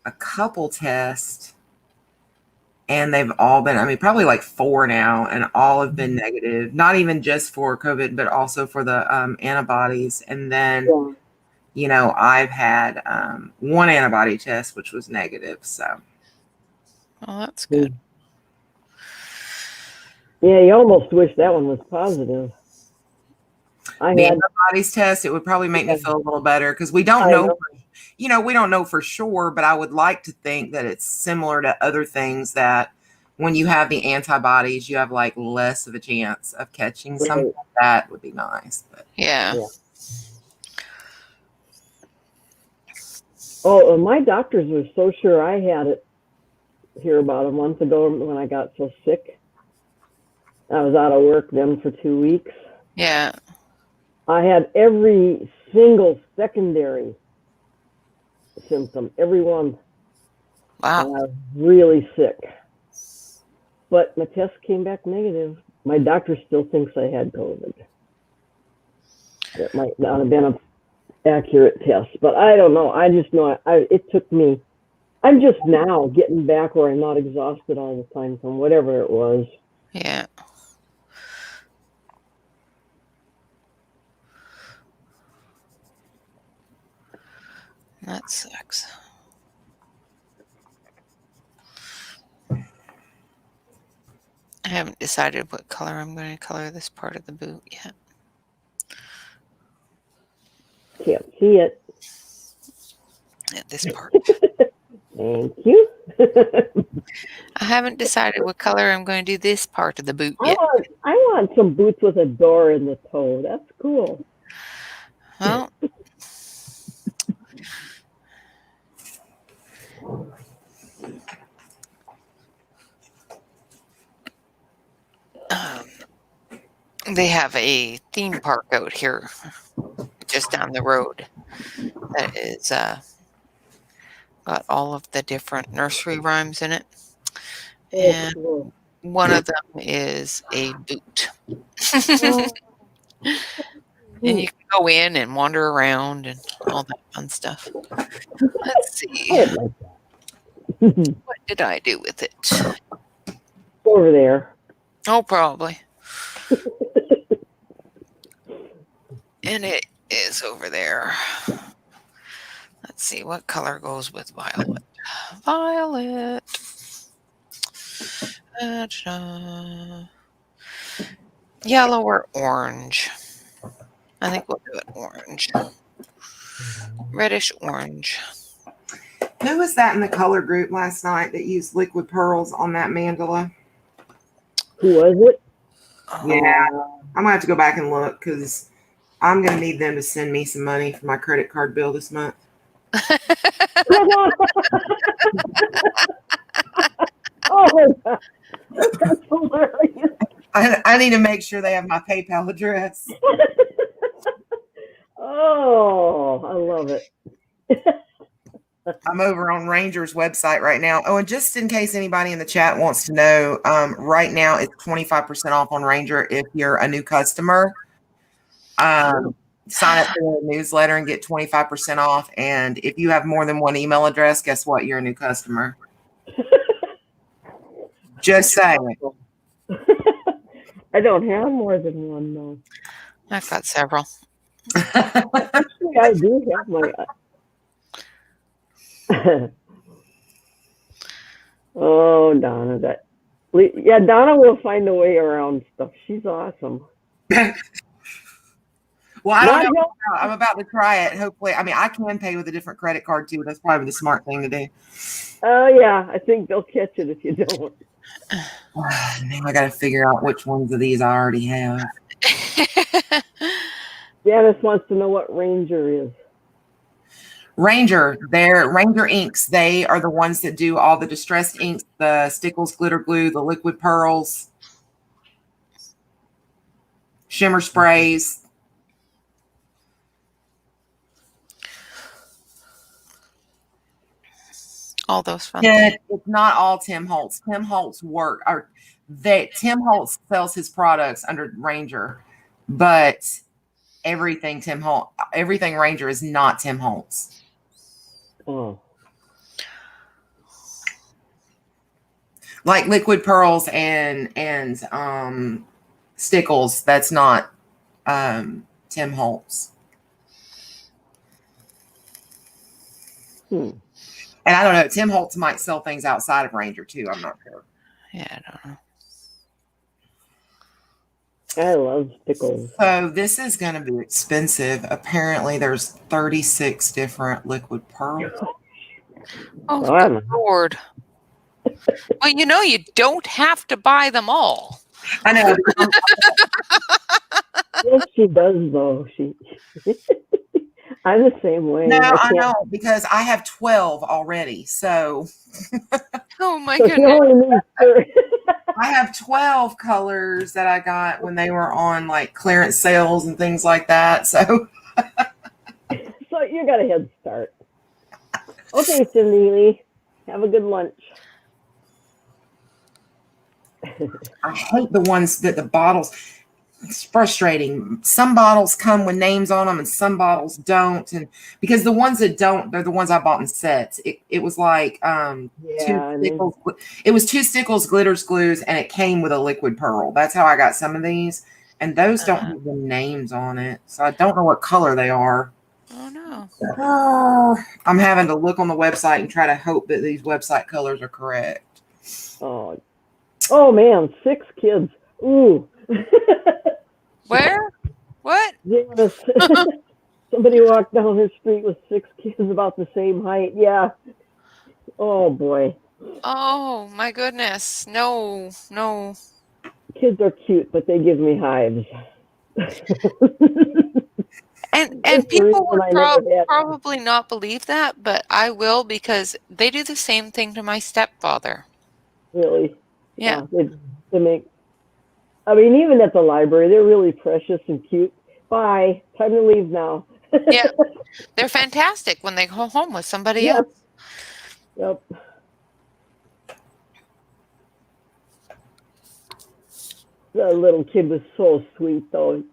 a couple tests, and they've all been, I mean, probably like 4 now, and all have been negative. Not even just for COVID, but also for the antibodies. And then, you know, I've had 1 antibody test, which was negative. So, well, that's good. Yeah, you almost wish that one was positive. The antibodies test, it would probably make me feel a little better, because we don't know. You know, we don't know for sure, but I would like to think that it's similar to other things, that when you have the antibodies, you have like less of a chance of catching something. That would be nice. But. Yeah. Oh, my doctors were so sure I had it here about a month ago when I got so sick. I was out of work then for 2 weeks. Yeah. I had every single secondary symptom. Every one. Wow. I was really sick. But my test came back negative. My doctor still thinks I had COVID. That might not have been an accurate test, but I don't know. I just know it took me. I'm just now getting back where I'm not exhausted all the time from whatever it was. Yeah. That sucks. I haven't decided what color I'm going to color this part of the boot yet. Can't see it. At this part. Thank you. I haven't decided what color I'm going to do this part of the boot yet. I want some boots with a door in the toe. That's cool. Well, they have a theme park out here just down the road that is got all of the different nursery rhymes in it. And Cool. one of them is a boot. And you can go in and wander around and all that fun stuff. Let's see. I would like that. What did I do with it? Over there. Oh, probably. And it is over there. Let's see what color goes with violet. Violet. Yellow or orange. I think we'll do it orange. Reddish orange. Who was that in the color group last night that used liquid pearls on that mandala? Who was it? Yeah, I'm gonna have to go back and look because I'm gonna need them to send me some money for my credit card bill this month. Oh my God. That's hilarious. I need to make sure they have my PayPal address. Oh, I love it. I'm over on Ranger's website right now. Oh, and just in case anybody in the chat wants to know, right now it's 25% off on Ranger if you're a new customer. Sign up for the newsletter and get 25% off. And if you have more than one email address, guess what? You're a new customer. Just saying. I don't have more than one though. I've got several. Actually, I do have my. Oh, Donna, Donna will find a way around stuff. She's awesome. Well, I don't know. I'm about to try it. Hopefully, I mean, I can pay with a different credit card too. That's probably the smart thing to do. Oh, yeah. I think they'll catch it if you don't. Now I got to figure out which ones of these I already have. Janice wants to know what Ranger is. Ranger, they're Ranger inks. They are the ones that do all the distressed inks, the Stickles glitter glue, the liquid pearls, shimmer sprays. All those fun Yeah, things. it's not all Tim Holtz. Tim Holtz Tim Holtz sells his products under Ranger, but everything Ranger is not Tim Holtz. Oh. Like liquid pearls and Stickles, that's not Tim Holtz. And I don't know, Tim Holtz might sell things outside of Ranger too. I'm not sure. Yeah, I don't know. I love Stickles. So this is going to be expensive. Apparently there's 36 different liquid pearls. Oh, good Lord. Well, you don't have to buy them all. I know. Yes, she does, though. I'm the same way. No, I know, because I have 12 already. So Oh my So goodness. I have 12 colors that I got when they were on like clearance sales and things like that. So you got a head start. Okay, Cindy Lee, have a good lunch. I hate the ones that the bottles, it's frustrating. Some bottles come with names on them and some bottles don't. And because the ones that don't, they're the ones I bought in sets. It was like it was two Stickles glitters glues and it came with a liquid pearl. That's how I got some of these. And those don't have the names on it. So I don't know what color they are. Oh no. I'm having to look on the website and try to hope that these website colors are correct. Oh man, 6 kids. Ooh. Where? What? Yes. Somebody walked down the street with 6 kids about the same height. Yeah. Oh boy. Oh my goodness. No, no. Kids are cute, but they give me hives. And people would probably not believe that, but I will, because they do the same thing to my stepfather. Really? Yeah. They make. I mean, even at the library, they're really precious and cute. Bye. Time to leave now. Yeah. They're fantastic when they go home with somebody else. Yep. The little kid was so sweet, though.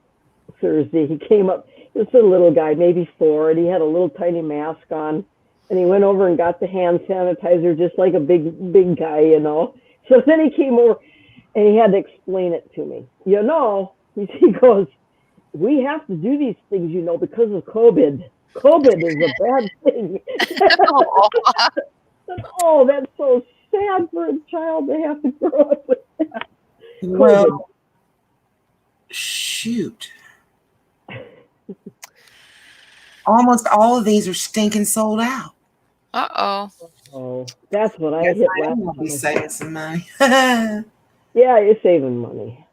Thursday, he came up. He was a little guy, maybe 4, and he had a little tiny mask on. And he went over and got the hand sanitizer just like a big guy, you know. So then he came over and he had to explain it to me. You know, he goes, we have to do these things, you know, because of COVID. COVID is a bad thing. Oh, that's so sad for a child to have to grow up with that. Well, shoot. Almost all of these are stinking sold out. Uh-oh. Oh, that's what I hit last time. Be saving some money. Yeah, you're saving money.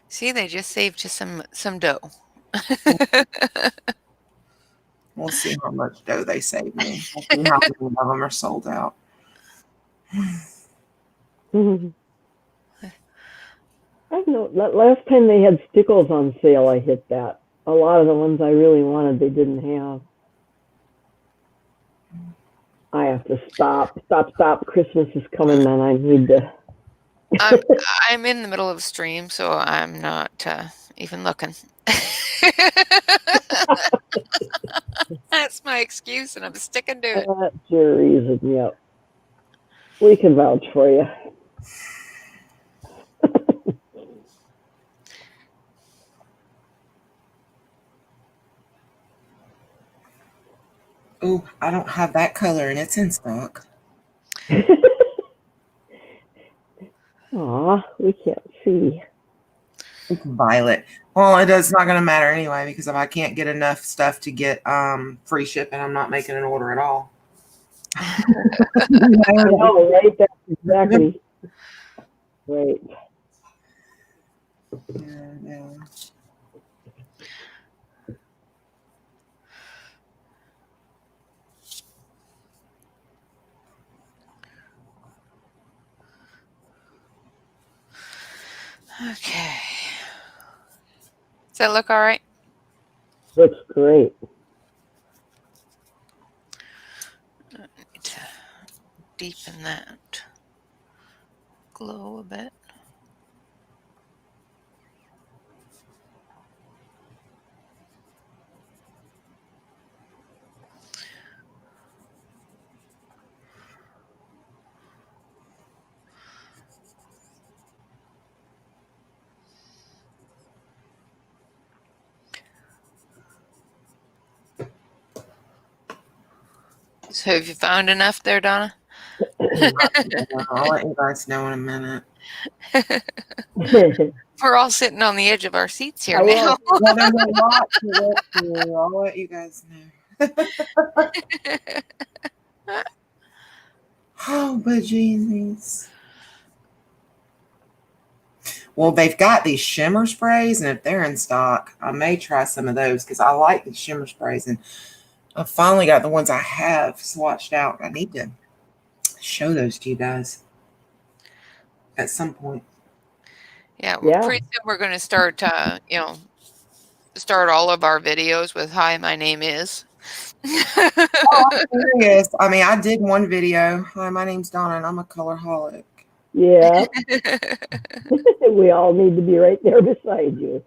See, they just saved you some dough. We'll see how much dough they save me. We'll see how many of them are sold out. I know. Last time they had Stickles on sale, I hit that. A lot of the ones I really wanted, they didn't have. I have to stop. Christmas is coming, man. I need to. I'm in the middle of a stream, so I'm not even looking. That's my excuse, and I'm sticking to it. That's your reason, yep. We can vouch for you. Oh, I don't have that color, and it's in stock. Aw, we can't see. It's violet. Well, it's not going to matter anyway, because if I can't get enough stuff to get free shipping, I'm not making an order at all. I know, right? That's exactly right. Yeah. Okay. Does that look all right? Looks great. I need to deepen that glow a bit. So have you found enough there, Donna? I'll let you guys know in a minute. We're all sitting on the edge of our seats here now. Well, there's a lot to look through. I'll let you guys know. Oh, bejesus. Well, they've got these shimmer sprays, and if they're in stock, I may try some of those because I like the shimmer sprays, and I've finally got the ones I have swatched out. I need to show those to you guys at some point. Yeah, Yeah. pretty soon we're going to start, start all of our videos with "Hi, my name is." Serious. I mean, I did one video. Hi, my name's Donna, and I'm a colorholic. Yeah. We all need to be right there beside you.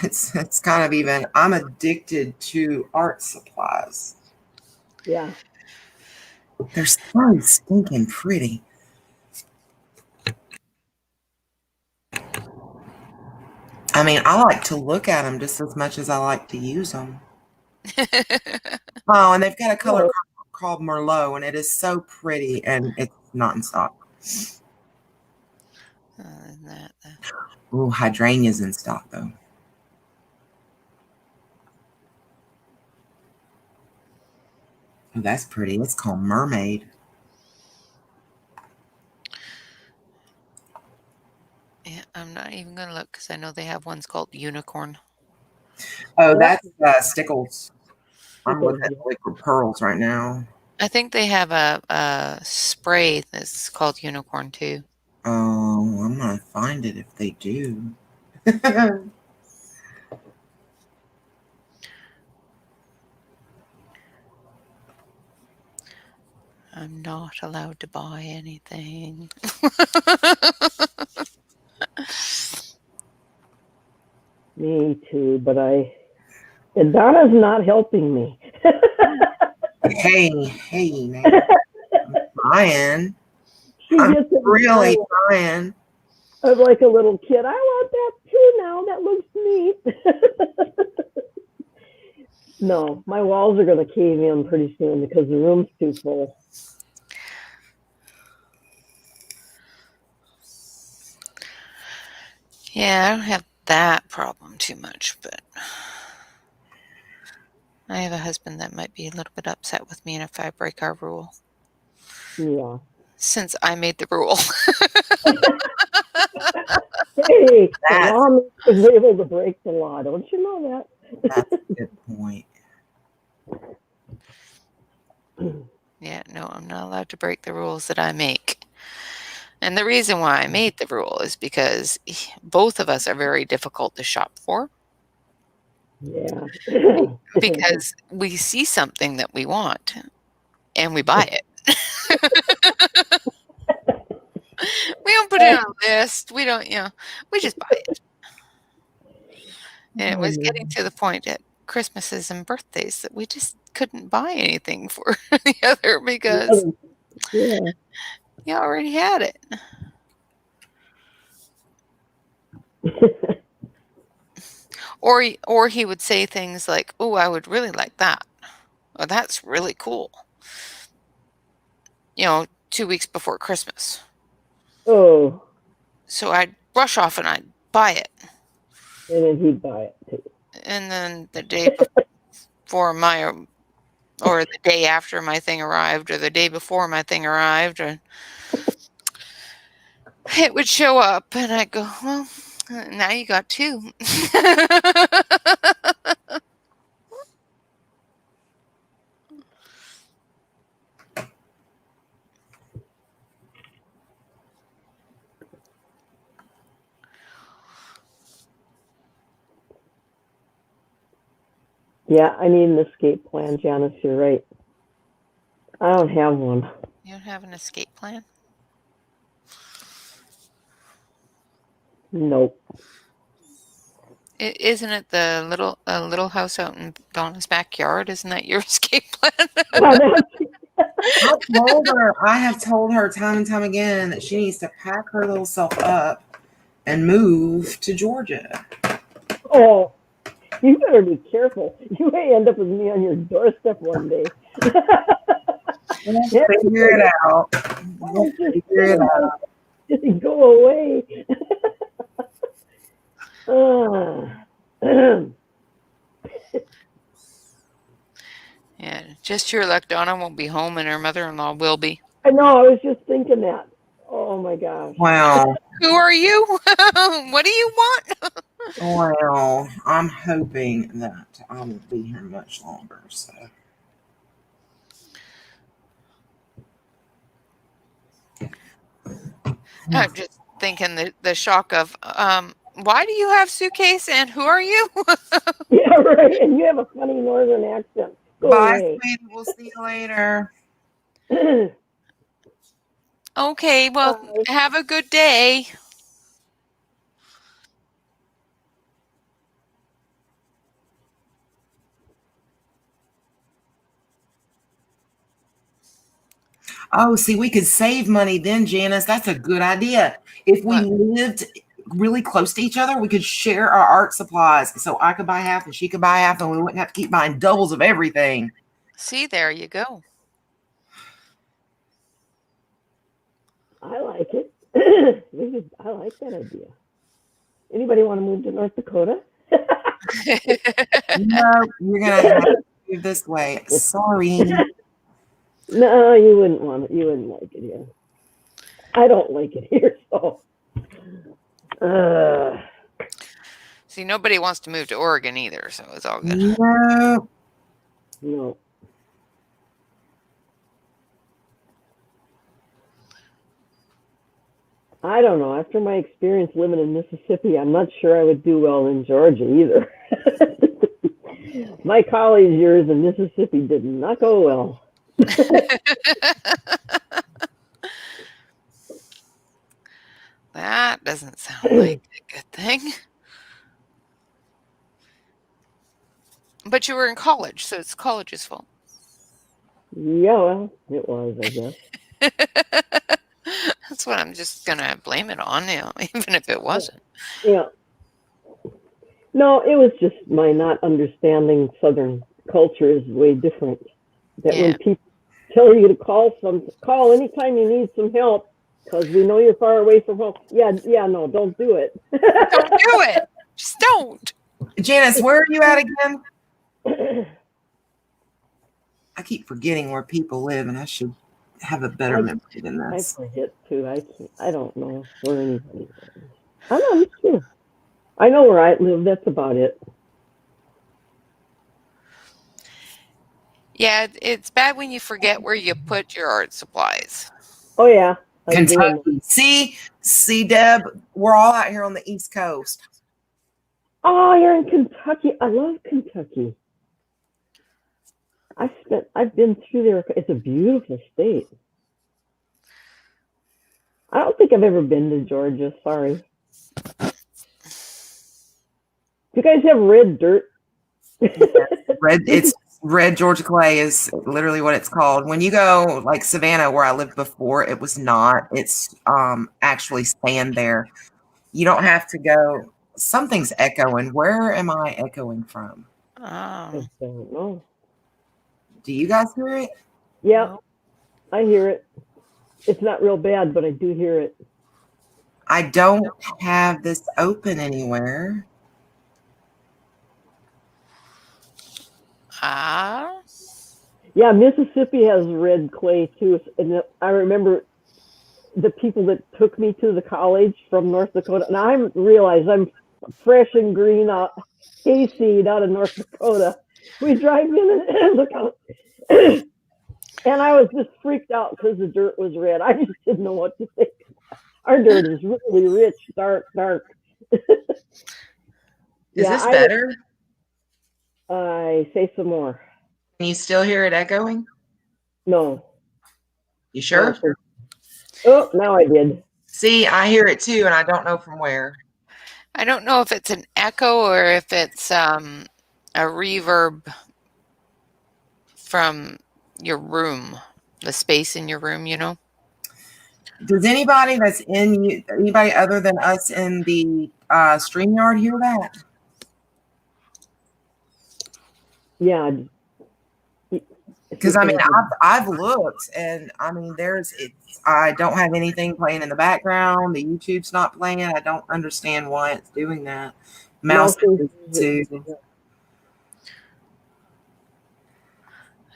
It's kind of even. I'm addicted to art supplies. Yeah. They're so stinking pretty. I mean, I like to look at them just as much as I like to use them. Oh, and they've got a color called Merlot, and it is so pretty, and it's not in stock. Ooh, Hydrangea's in stock, though. Oh, that's pretty. It's called Mermaid. Yeah, I'm not even going to look because I know they have ones called Unicorn. Oh, that's Stickles. I'm looking at liquid pearls right now. I think they have a spray that's called Unicorn too. Oh, I'm gonna find it if they do. I'm not allowed to buy anything. Me too, but and Donna's not helping me. Hey, man. I'm trying. She I'm gets it really trying. I'm like a little kid. I want that too now. That looks neat. No, my walls are going to cave in pretty soon because the room's too full. Yeah, I don't have that problem too much, but I have a husband that might be a little bit upset with me if I break our rule. Yeah. Since I made the rule. Hey, the law is able to break the law. Don't you know that? That's a good point. Yeah, no, I'm not allowed to break the rules that I make. And the reason why I made the rule is because both of us are very difficult to shop for. Yeah. Because we see something that we want and we buy it. We don't put it on a list. We don't, we just buy it. And it was getting to the point at Christmases and birthdays that we just couldn't buy anything for the other because Yeah. you already had it. Or he would say things like, "Oh, I would really like that." Or that's really cool. 2 weeks before Christmas. Oh. So I'd brush off and I'd buy it. And then he'd buy it too. And then the day before or the day after my thing arrived, or the day before my thing arrived, or it would show up and I'd go, "Well, now you got two." Yeah, I need an escape plan, Janice. You're right. I don't have one. You don't have an escape plan? Nope. Isn't it the little house out in Donna's backyard? Isn't that your escape plan? I have told her time and time again that she needs to pack her little self up and move to Georgia. Oh, you better be careful. You may end up with me on your doorstep one day. Figure it out. Figure it out. Just go away. Yeah, just your luck. Donna won't be home and her mother-in-law will be. I know, I was just thinking that. Oh my gosh. Wow. Who are you? What do you want? Well, I'm hoping that I won't be here much longer, so. I'm just thinking the shock of, why do you have suitcase and who are you? Yeah, right. And you have a funny northern accent. Go Bye, away. sweetie. We'll see you later. Okay, well, Bye. have a good day. Oh, see, we could save money then, Janice. That's a good idea. If we What? lived really close to each other, we could share our art supplies. So I could buy half and she could buy half, and we wouldn't have to keep buying doubles of everything. See, there you go. I like it. I like that idea. Anybody want to move to North Dakota? No, you're gonna have to move this way. Sorry. No, you wouldn't want it. You wouldn't like it here. I don't like it here, so. See, nobody wants to move to Oregon either, so it's all good. No. No. I don't know. After my experience living in Mississippi, I'm not sure I would do well in Georgia either. My college years in Mississippi did not go well. That doesn't sound like a good thing. But you were in college, so it's college's fault. Yeah, well, it was, I guess. That's what I'm just going to blame it on, even if it wasn't. Yeah. No, it was just my not understanding Southern culture is way different. That when people tell you to call anytime you need some help, because we know you're far away from home. Yeah, no, don't do it. Don't do it. Just don't. Janice, where are you at again? I keep forgetting where people live, and I should have a better memory than this. I forget too. I don't know where anybody lives. I know, me too. I know where I live. That's about it. Yeah, it's bad when you forget where you put your art supplies. Oh yeah. Kentucky. See, Deb, we're all out here on the East Coast. Oh, you're in Kentucky. I love Kentucky. I've been through there. It's a beautiful state. I don't think I've ever been to Georgia. Sorry. Do you guys have red dirt? It's red Georgia clay is literally what it's called. When you go like Savannah, where I lived before, it was not. It's actually sand there. You don't have to go. Something's echoing. Where am I echoing from? I don't know. Do you guys hear it? Yeah, I hear it. It's not real bad, but I do hear it. I don't have this open anywhere. Yeah, Mississippi has red clay too. And I remember the people that took me to the college from North Dakota. And I realize I'm fresh and green, hayseed out of North Dakota. We drive in and look out. And I was just freaked out because the dirt was red. I just didn't know what to think. Our dirt is really rich, dark. Is this better? I say some more. Can you still hear it echoing? No. You sure? Oh, now I did. See, I hear it too, and I don't know from where. I don't know if it's an echo or if it's a reverb from your room, the space in your room, you know. Does anybody anybody other than us in the StreamYard hear that? Yeah. Because I mean, I've looked, and I mean, I don't have anything playing in the background. The YouTube's not playing. I don't understand why it's doing that. Mouse too.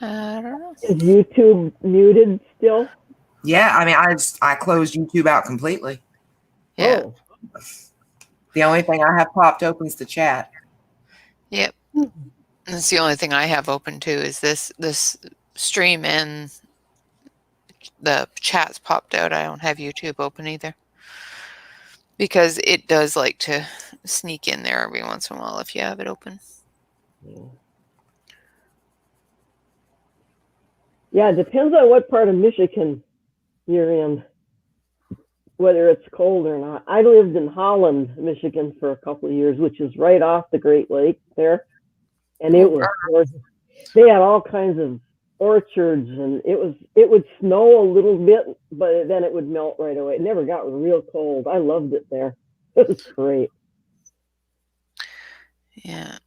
I don't know. Is YouTube muted still? Yeah, I mean, I closed YouTube out completely. Yeah. Oh. The only thing I have popped open is the chat. Yep. That's the only thing I have open too is this stream, and the chat's popped out. I don't have YouTube open either. because it does like to sneak in there every once in a while if you have it open. Yeah, it depends on what part of Michigan you're in, whether it's cold or not. I lived in Holland, Michigan for a couple of years, which is right off the Great Lake there. And it was gorgeous. They had all kinds of orchards, and it would snow a little bit, but then it would melt right away. It never got real cold. I loved it there. It was great. Yeah.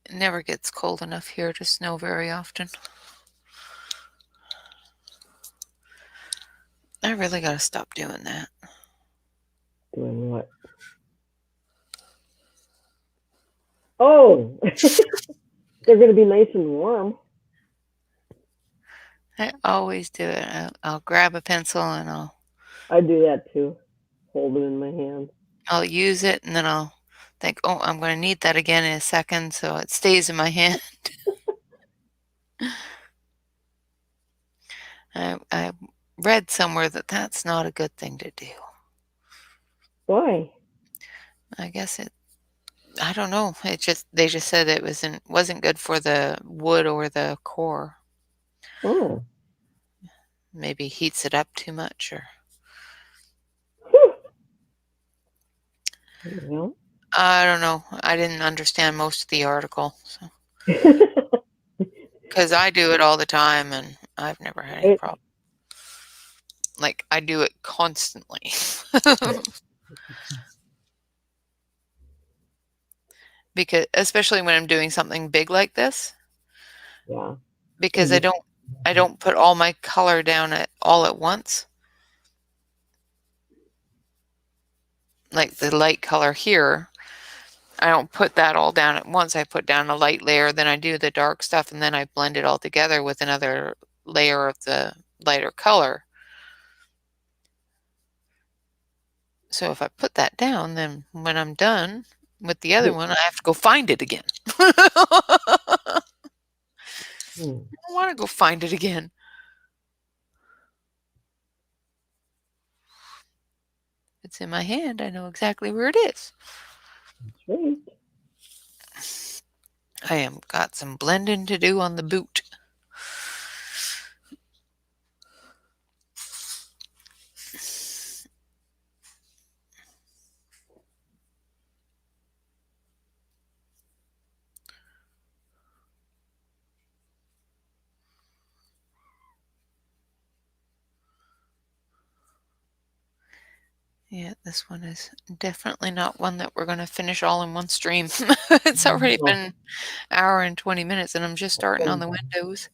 It never gets cold enough here to snow very often. I really got to stop doing that. Doing what? Oh, they're going to be nice and warm. I always do it. I'll grab a pencil and I do that too. Hold them in my hand. I'll use it, and then I'll think, oh, I'm going to need that again in a second, so it stays in my hand. I read somewhere that that's not a good thing to do. Why? I guess I don't know. They just said it wasn't good for the wood or the core. Oh. Maybe heats it up too much, or Well. I don't know. I didn't understand most of the article, so because I do it all the time and I've never had any problem. Like, I do it constantly. Because especially when I'm doing something big like this. Yeah. Because I don't put all my color down all at once. Like the light color here, I don't put that all down at once. I put down a light layer, then I do the dark stuff, and then I blend it all together with another layer of the lighter color. So if I put that down, then when I'm done with the other one, I have to go find it again. I don't want to go find it again. It's in my hand. I know exactly where it is. That's right. I am got some blending to do on the boot. Yeah, this one is definitely not one that we're going to finish all in one stream. It's already been an hour and 20 minutes, and I'm just starting on the windows.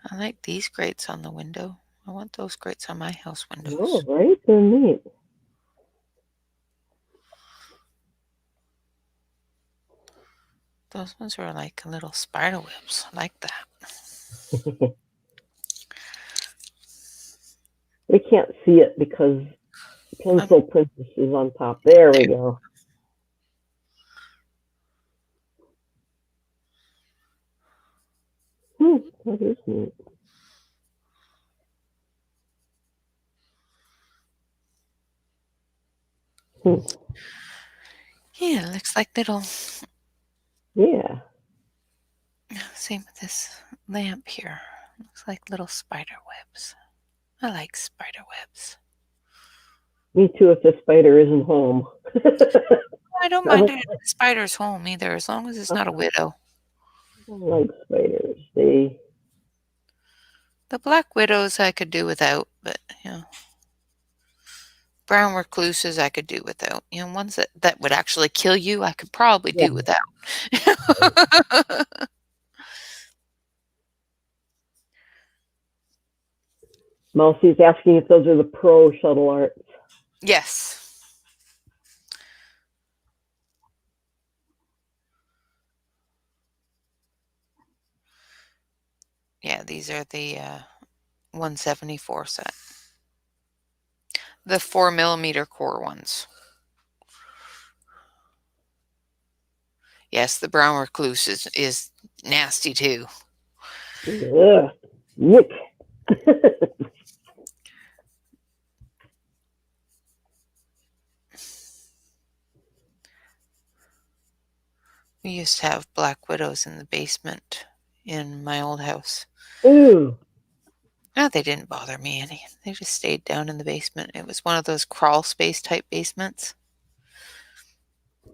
I like these grates on the window. I want those grates on my house windows. Oh, right? They're neat. Those ones are like little spider webs. I like that. We can't see it because Pencil Princess is on top. There we go. That is neat. Yeah, it looks like little. Yeah. Same with this lamp here. Looks like little spider webs. I like spider webs. Me too, if the spider isn't home. I don't mind it if the spider's home either, as long as it's not a widow. I like spiders. The black widows I could do without, but brown recluses I could do without. Ones that would actually kill you, I could probably do without. Mousie's asking if those are the pro shuttle arts. Yes. Yeah, these are the 174 set. The 4mm core ones. Yes, the brown recluse is nasty too. Ugh. Yick. We used to have black widows in the basement in my old house. Ooh. No, they didn't bother me any. They just stayed down in the basement. It was one of those crawl space type basements.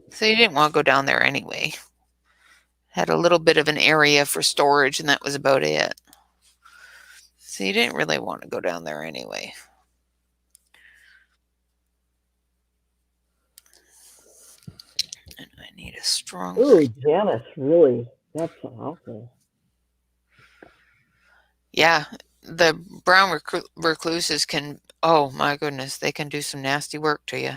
So you didn't want to go down there anyway. Had a little bit of an area for storage, and that was about it. So you didn't really want to go down there anyway. And I need a strong... Ooh, Janice, really? That's awful. Yeah, the brown recluses can, oh my goodness, they can do some nasty work to you.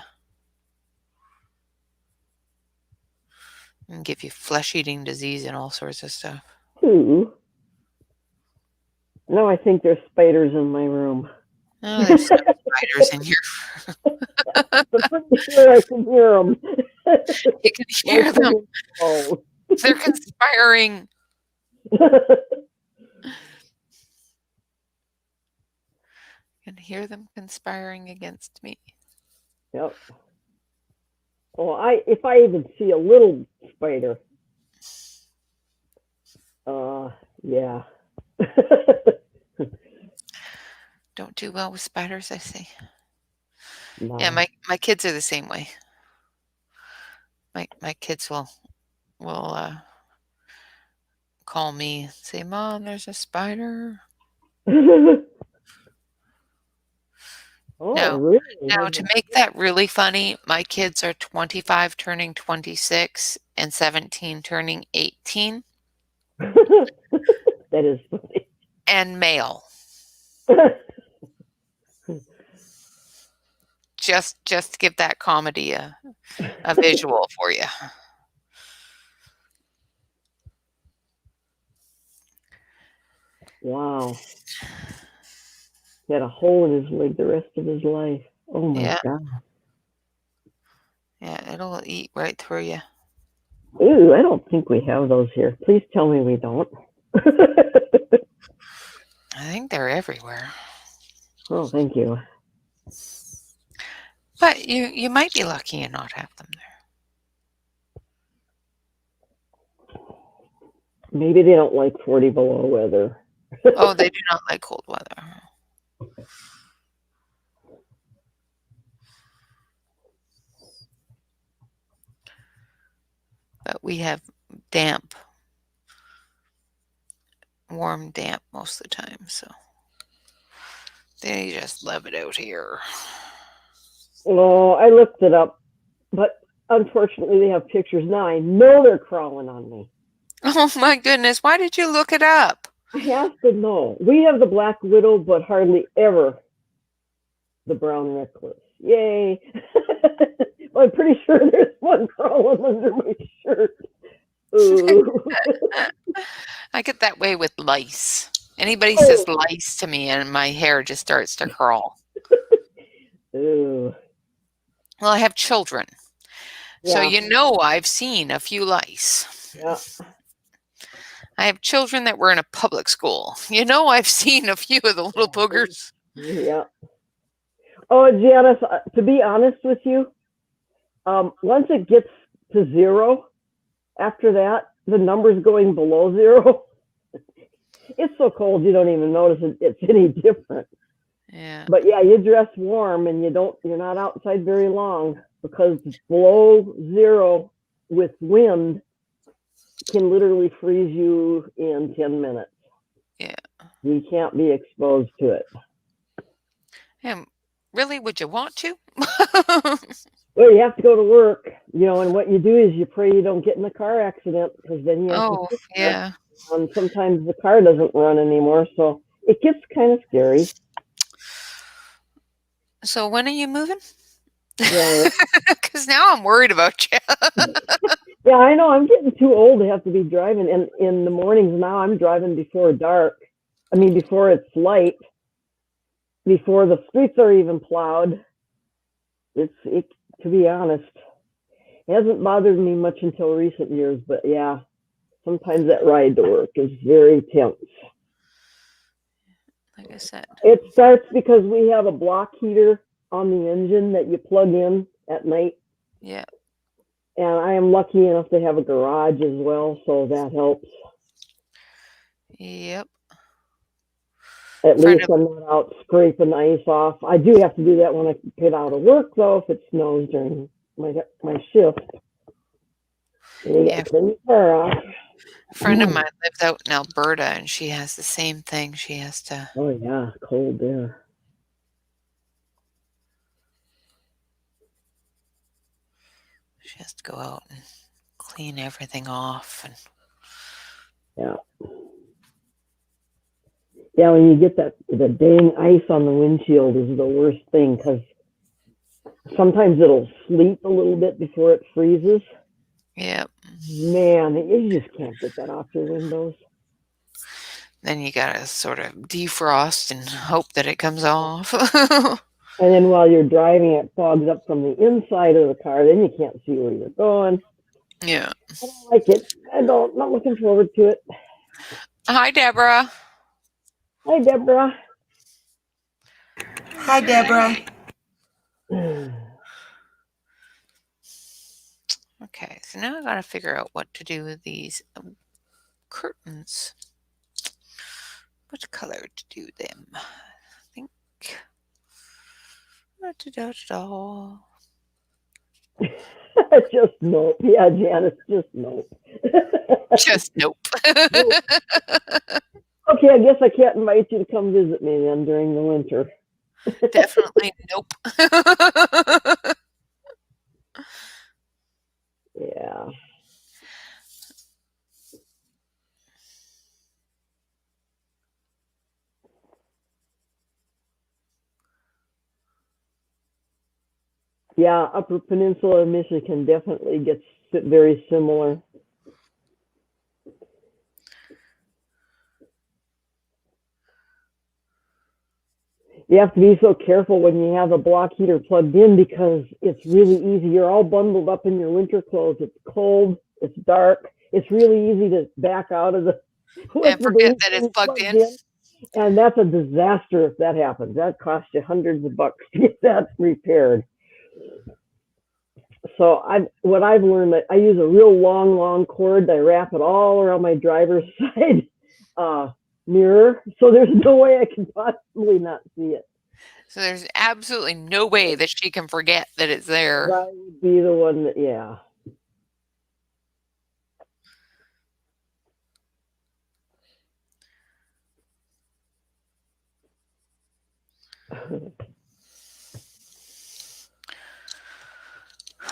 And give you flesh-eating disease and all sorts of stuff. Ooh. Now I think there's spiders in my room. Oh, there's some spiders in here. I'm pretty sure I can hear them. You can hear them. Oh. They're conspiring. You can hear them conspiring against me. Yep. Well, if I even see a little spider, yeah. Don't do well with spiders, I see. No. Yeah, my kids are the same way. My kids will call me and say, "Mom, there's a spider." Oh, really? Now, to make that really funny, my kids are 25 turning 26 and 17 turning 18. That is funny. And male. Just to give that comedy a visual for you. Wow. He had a hole in his leg the rest of his life. Oh my God. Yeah, it'll eat right through you. Ooh, I don't think we have those here. Please tell me we don't. I think they're everywhere. Oh, thank you. But you might be lucky and not have them there. Maybe they don't like 40 below weather. Oh, they do not like cold weather. But we have damp, warm, damp most of the time, so they just love it out here. Oh, I looked it up, but unfortunately they have pictures now. I know they're crawling on me. Oh my goodness, why did you look it up? I have to know. We have the black widow, but hardly ever the brown recluse. Yay. Well, I'm pretty sure there's one crawling under my shirt. Ooh. I get that way with lice. Anybody says lice to me and my hair just starts to curl. Ooh. Well, I have children. So Yeah. I've seen a few lice. Yeah. I have children that were in a public school. I've seen a few of the little boogers. Yeah. Oh, Janice, to be honest with you, once it gets to 0, after that, the number's going below 0. It's so cold you don't even notice it's any different. Yeah. But yeah, you dress warm and you're not outside very long, because below 0 with wind can literally freeze you in 10 minutes. Yeah. You can't be exposed to it. And really, would you want to? Well, you have to go to work, and what you do is you pray you don't get in a car accident, because then you have to sit there. Yeah. Sometimes the car doesn't run anymore, so it gets kind of scary. So when are you moving? Yeah. Because now I'm worried about you. Yeah, I know. I'm getting too old to have to be driving. And in the mornings now, I'm driving before dark. I mean, before it's light. before the streets are even plowed. To be honest, it hasn't bothered me much until recent years, but yeah, sometimes that ride to work is very tense. Like I said. It starts because we have a block heater on the engine that you plug in at night. Yeah. And I am lucky enough to have a garage as well, so that helps. Yep. At least I'm not out scraping ice off. I do have to do that when I get out of work, though, if it snows during my shift. Yeah. Turn your car off. A friend of mine lives out in Alberta, and she has the same thing. She has to. Oh yeah, cold there. She has to go out and clean everything off, and yeah. Yeah, when you get the dang ice on the windshield is the worst thing, because sometimes it'll sleep a little bit before it freezes. Yep. Man, you just can't get that off your windows. Then you gotta sort of defrost and hope that it comes off. And then while you're driving, it fogs up from the inside of the car. Then you can't see where you're going. Yeah. I don't like it. I'm not looking forward to it. Hi, Deborah. Hi, Deborah. Hi, Deborah. Okay, so now I gotta figure out what to do with these curtains. What color to do them? I think. Just nope. Yeah, Janice, just nope. Just nope. Nope. Okay, I guess I can't invite you to come visit me then during the winter. Definitely nope. Yeah. Yeah, Upper Peninsula of Michigan definitely gets very similar. You have to be so careful when you have a block heater plugged in, because it's really easy. You're all bundled up in your winter clothes. It's cold. It's dark. It's really easy to back out of the. And forget that it's plugged in. And that's a disaster if that happens. That costs you hundreds of bucks to get that repaired. So what I've learned, I use a real long cord. I wrap it all around my driver's side mirror, so there's no way I can possibly not see it. So there's absolutely no way that she can forget that it's there. I would be the one that, yeah.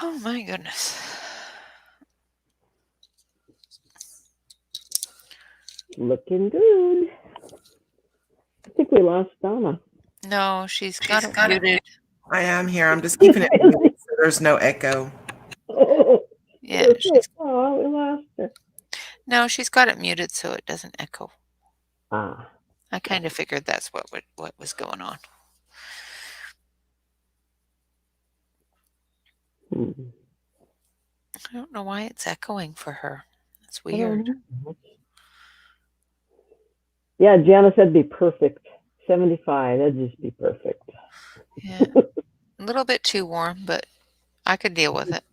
Oh my goodness. Looking good. I think we lost Donna. No, she's got it muted. I am here. I'm just keeping it muted so there's no echo. Oh, Yeah. we lost her. No, she's got it muted so it doesn't echo. Ah. I kind of figured that's what was going on. I don't know why it's echoing for her. That's weird. Yeah, Janice, that'd be perfect. 75, that'd just be perfect. Yeah. A little bit too warm, but I could deal with it.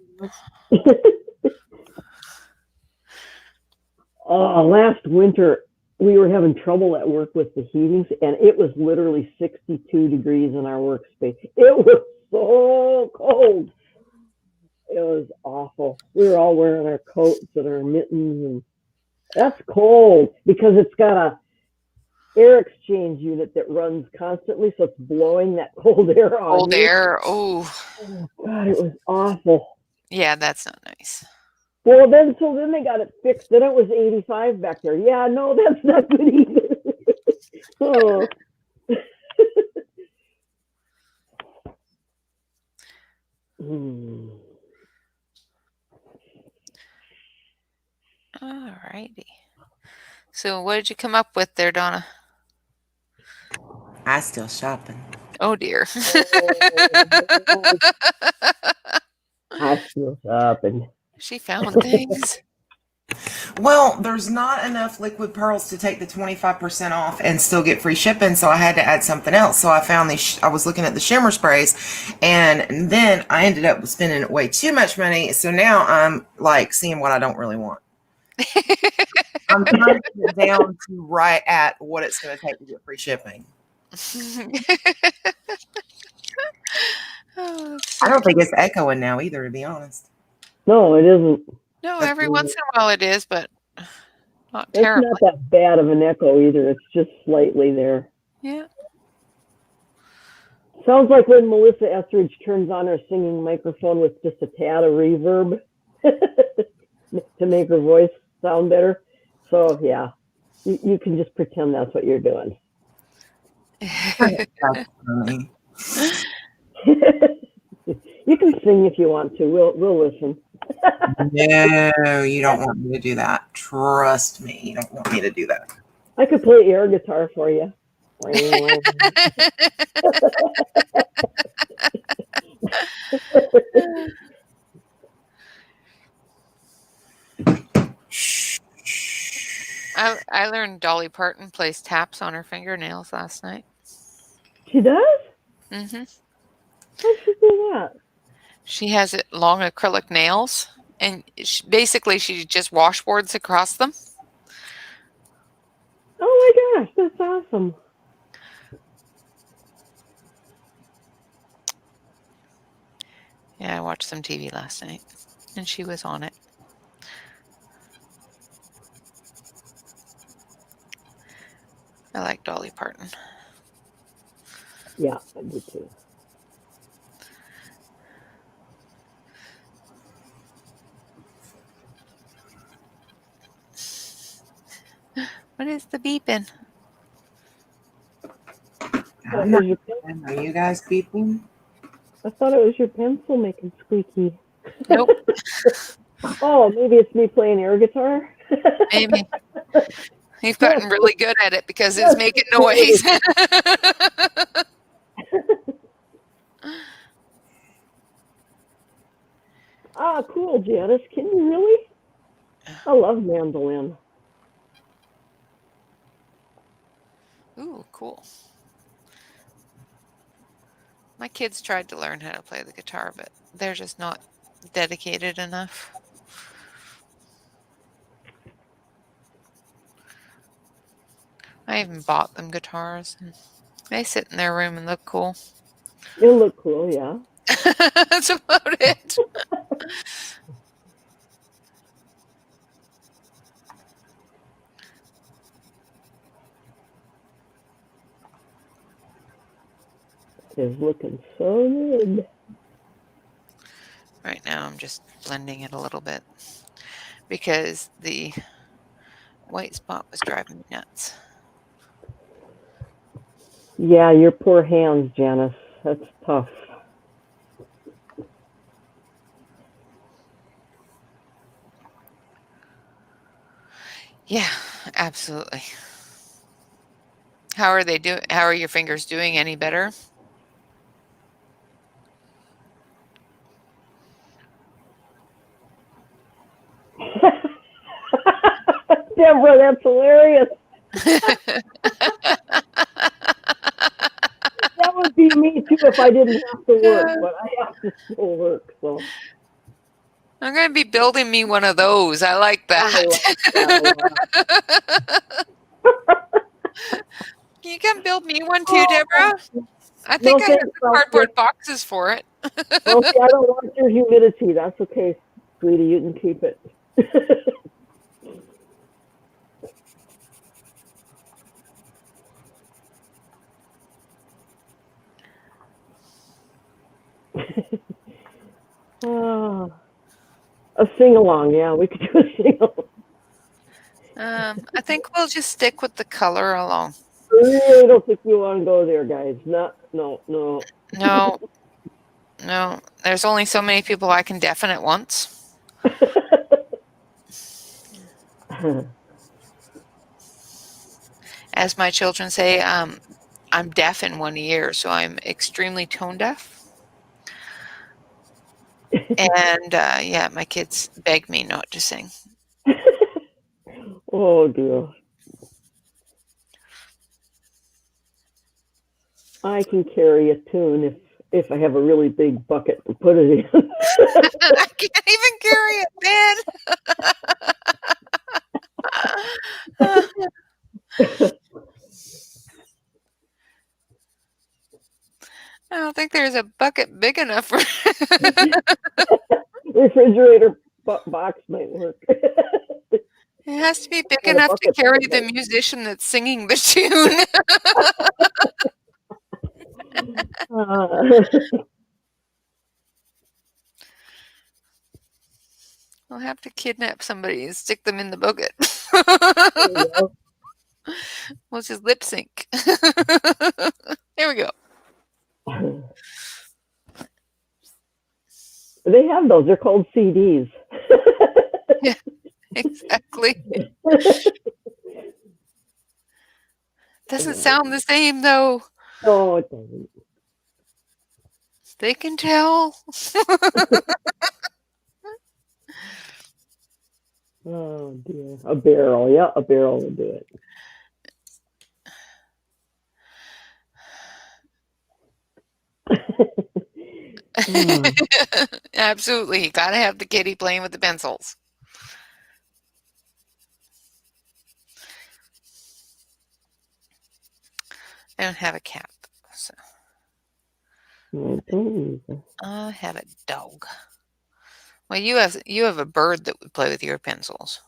Last winter, we were having trouble at work with the heatings, and it was literally 62 degrees in our workspace. It was so cold. It was awful. We were all wearing our coats and our mittens, and that's cold because it's got a air exchange unit that runs constantly, so it's blowing that cold air on Cold air. Oh. Oh God, it was awful. Yeah, that's not nice. Well, then they got it fixed. Then it was 85 back there. Yeah, no, that's not good either. Oh. All righty. So what did you come up with there, Donna? I still shopping. Oh dear. Oh, hush yours up and She found things. Well, there's not enough liquid pearls to take the 25% off and still get free shipping, so I had to add something else. So I found these, I was looking at the shimmer sprays, and then I ended up spending way too much money. So now I'm like seeing what I don't really want. I'm trying to get down to right at what it's going to take to get free shipping. Oh, I don't think it's echoing now either, to be honest. no, it isn't. no, That's every weird. once in a while it is, but not It's terribly. not that bad of an echo either. It's just slightly there. Yeah. Sounds like when Melissa Etheridge turns on her singing microphone with just a tad of reverb to make her voice sound better. So yeah, you can just pretend that's what you're doing. That's funny. You can sing if you want to. We'll listen. No, you don't want me to do that. Trust me, you don't want me to do that. I could play air guitar for you. I learned Dolly Parton plays taps on her fingernails last night. She does? Mm-hmm. How'd she do that? She has it long acrylic nails, and basically she just washboards across them. Oh my gosh, that's awesome. Yeah, I watched some TV last night, and she was on it. I like Dolly Parton. Yeah, I do too. What is the beeping? I'm not, are you guys beeping? I thought it was your pencil making squeaky. Nope. Oh, maybe it's me playing air guitar? Maybe. You've gotten really good at it because it's making noise. Ah, cool, Janice. Can you really? I love mandolin. Ooh, cool. My kids tried to learn how to play the guitar, but they're just not dedicated enough. I even bought them guitars. And they sit in their room and look cool. It'll look cool, yeah. That's about it. It's looking so good. Right now I'm just blending it a little bit because the white spot was driving me nuts. Yeah, your poor hands, Janice. That's tough. Yeah, absolutely. How are they doing? How are your fingers doing? Any better? Deborah, that's hilarious. That would be me too if I didn't have to work, but I have to still work. So I'm going to be building me one of those. I like that. Can you come build me one too, Deborah? I think I have the cardboard boxes for it. Okay, I don't want your humidity. That's okay, sweetie. You can keep it. A sing-along, yeah, we could do a sing-along. I think we'll just stick with the color along. I really don't think we want to go there, guys. No. No. There's only so many people I can deafen at once. As my children say, I'm deaf in one ear, so I'm extremely tone deaf. And yeah, my kids beg me not to sing. Oh dear. I can carry a tune if I have a really big bucket to put it in. I can't even carry it, man. I don't think there's a bucket big enough for Refrigerator box might work. It has to be big enough to carry the musician that's singing the tune. We'll have to kidnap somebody and stick them in the bucket. We'll just lip sync. There we go. They have those. They're called CDs. Yeah, exactly. Doesn't sound the same though. No, it doesn't. They can tell. Oh dear. A barrel. Yeah, a barrel will do it. Absolutely. You gotta have the kitty playing with the pencils. I don't have a cat, so I have a dog. Well, you have a bird that would play with your pencils.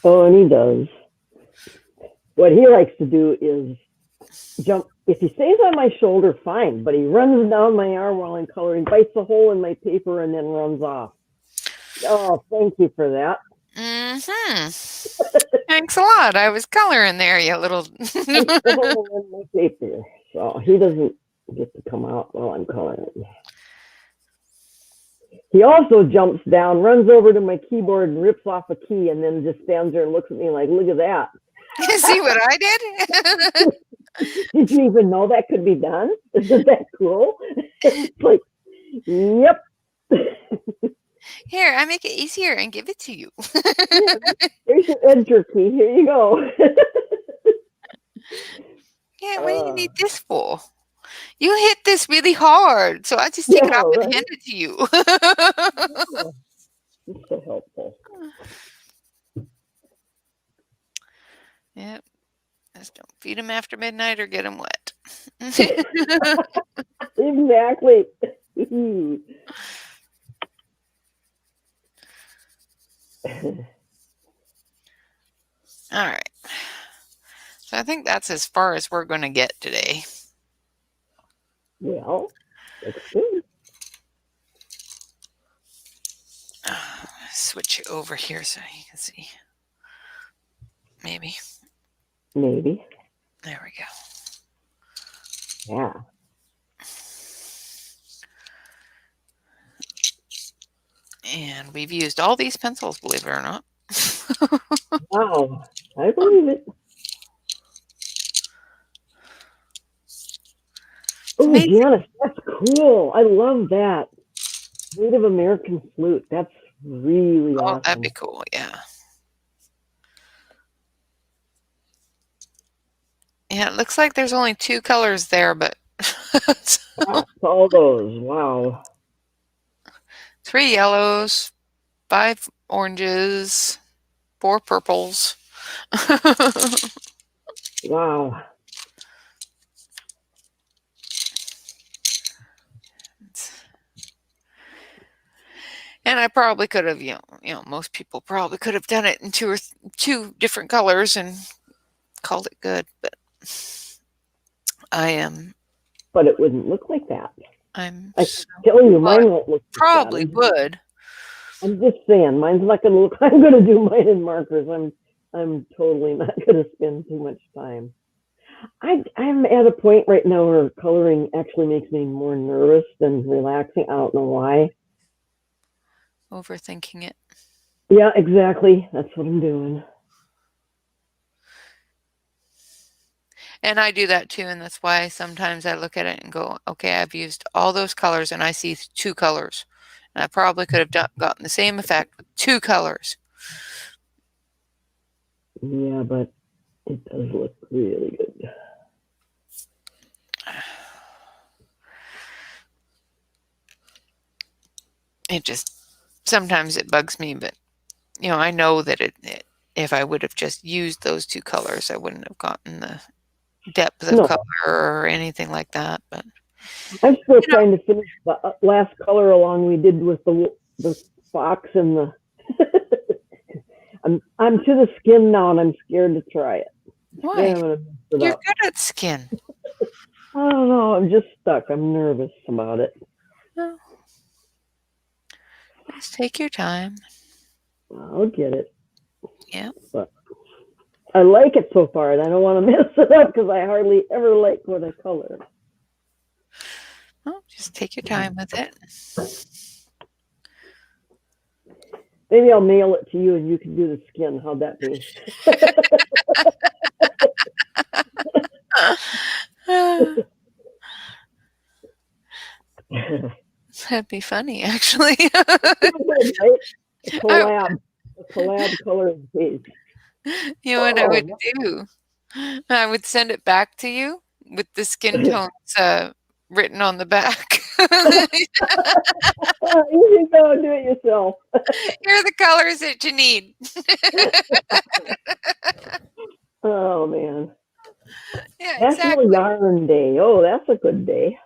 Oh, and he does. What he likes to do is jump. If he stays on my shoulder, fine, but he runs down my arm while I'm coloring, bites a hole in my paper, and then runs off. Oh, thank you for that. Mm-hmm. Thanks a lot. I was coloring there, you little. In my paper, so he doesn't get to come out while I'm coloring. He also jumps down, runs over to my keyboard, and rips off a key, and then just stands there and looks at me like, "Look at that! See what I did?" Did you even know that could be done? Isn't that cool?" It's like, yep. Here, I make it easier and give it to you. Here's your enter key. Here you go. Yeah, what do you need this for? You hit this really hard, so I just take it off and hand it to you. It's so helpful. Yep. Just don't feed them after midnight or get them wet. Exactly. All right. So I think that's as far as we're going to get today. Well, that's good. Switch you over here so you can see. Maybe. Maybe. There we go. Yeah. And we've used all these pencils, believe it or not. Wow. I believe it. Oh, Janice, that's cool. I love that. Native American flute. That's really awesome. Oh, that'd be cool, yeah. Yeah, it looks like there's only 2 colors there, but all those. Wow. 3 yellows, 5 oranges, 4 purples. Wow. And I probably could have, you know, most people probably could have done it in 2 different colors and called it good, but I am. But it wouldn't look like that. I'm telling you, mine won't look. Probably would. I'm just saying, mine's not going to look. I'm going to do mine in markers. I'm totally not going to spend too much time. I'm at a point right now where coloring actually makes me more nervous than relaxing. I don't know why. Overthinking it. Yeah, exactly. That's what I'm doing. And I do that too, and that's why sometimes I look at it and go, okay, I've used all those colors and I see 2 colors. And I probably could have gotten the same effect with 2 colors. Yeah, but it does look really good. It just, sometimes it bugs me, but you know, I know that if I would have just used those 2 colors, I wouldn't have gotten the depth of No. color or anything like that. But I'm still trying to finish the last color along we did with the fox and the. I'm to the skin now, and I'm scared to try it. why? Then I'm gonna mess it You're up. good at skin. I don't know. I'm just stuck. I'm nervous about it. No. Just take your time. I'll get it. Yeah. But I like it so far, and I don't want to mess it up because I hardly ever like what I color. Well, just take your time with it. Maybe I'll mail it to you, and you can do the skin. How'd that be? That'd be funny, actually. A collab coloring page. You know what I would do? I would send it back to you with the skin tones written on the back. You can go and do it yourself. Here are the colors that you need. Oh man. Yeah, National exactly. Yarn Day. Oh, that's a good day.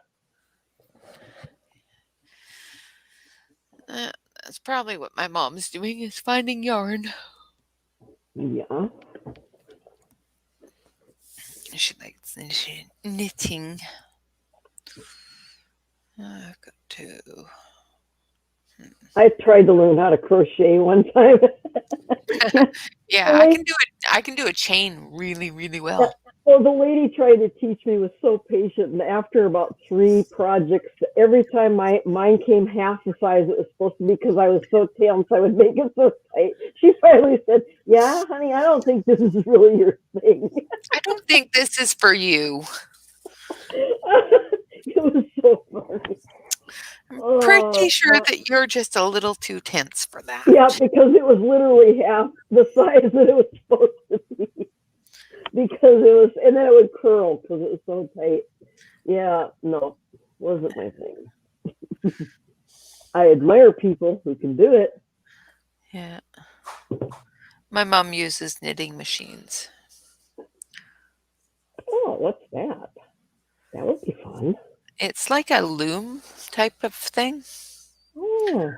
That's probably what my mom's doing, is finding yarn. Yeah. She likes knitting. I've got to. I tried to learn how to crochet one time. Yeah, I can do it. I can do a chain really, really well. Well, the lady tried to teach me, was so patient, and after about 3 projects, every time mine came half the size it was supposed to be because I was so tense, I would make it so tight. She finally said, "Yeah, honey, I don't think this is really your thing." I don't think this is for you. It was so funny. I'm pretty sure that you're just a little too tense for that. Yeah, because it was literally half the size that it was supposed to be. Because it was, and then it would curl because it was so tight. Yeah, no, wasn't my thing. I admire people who can do it. Yeah. My mom uses knitting machines. Oh, what's that? That would be fun. It's like a loom type of thing. Oh.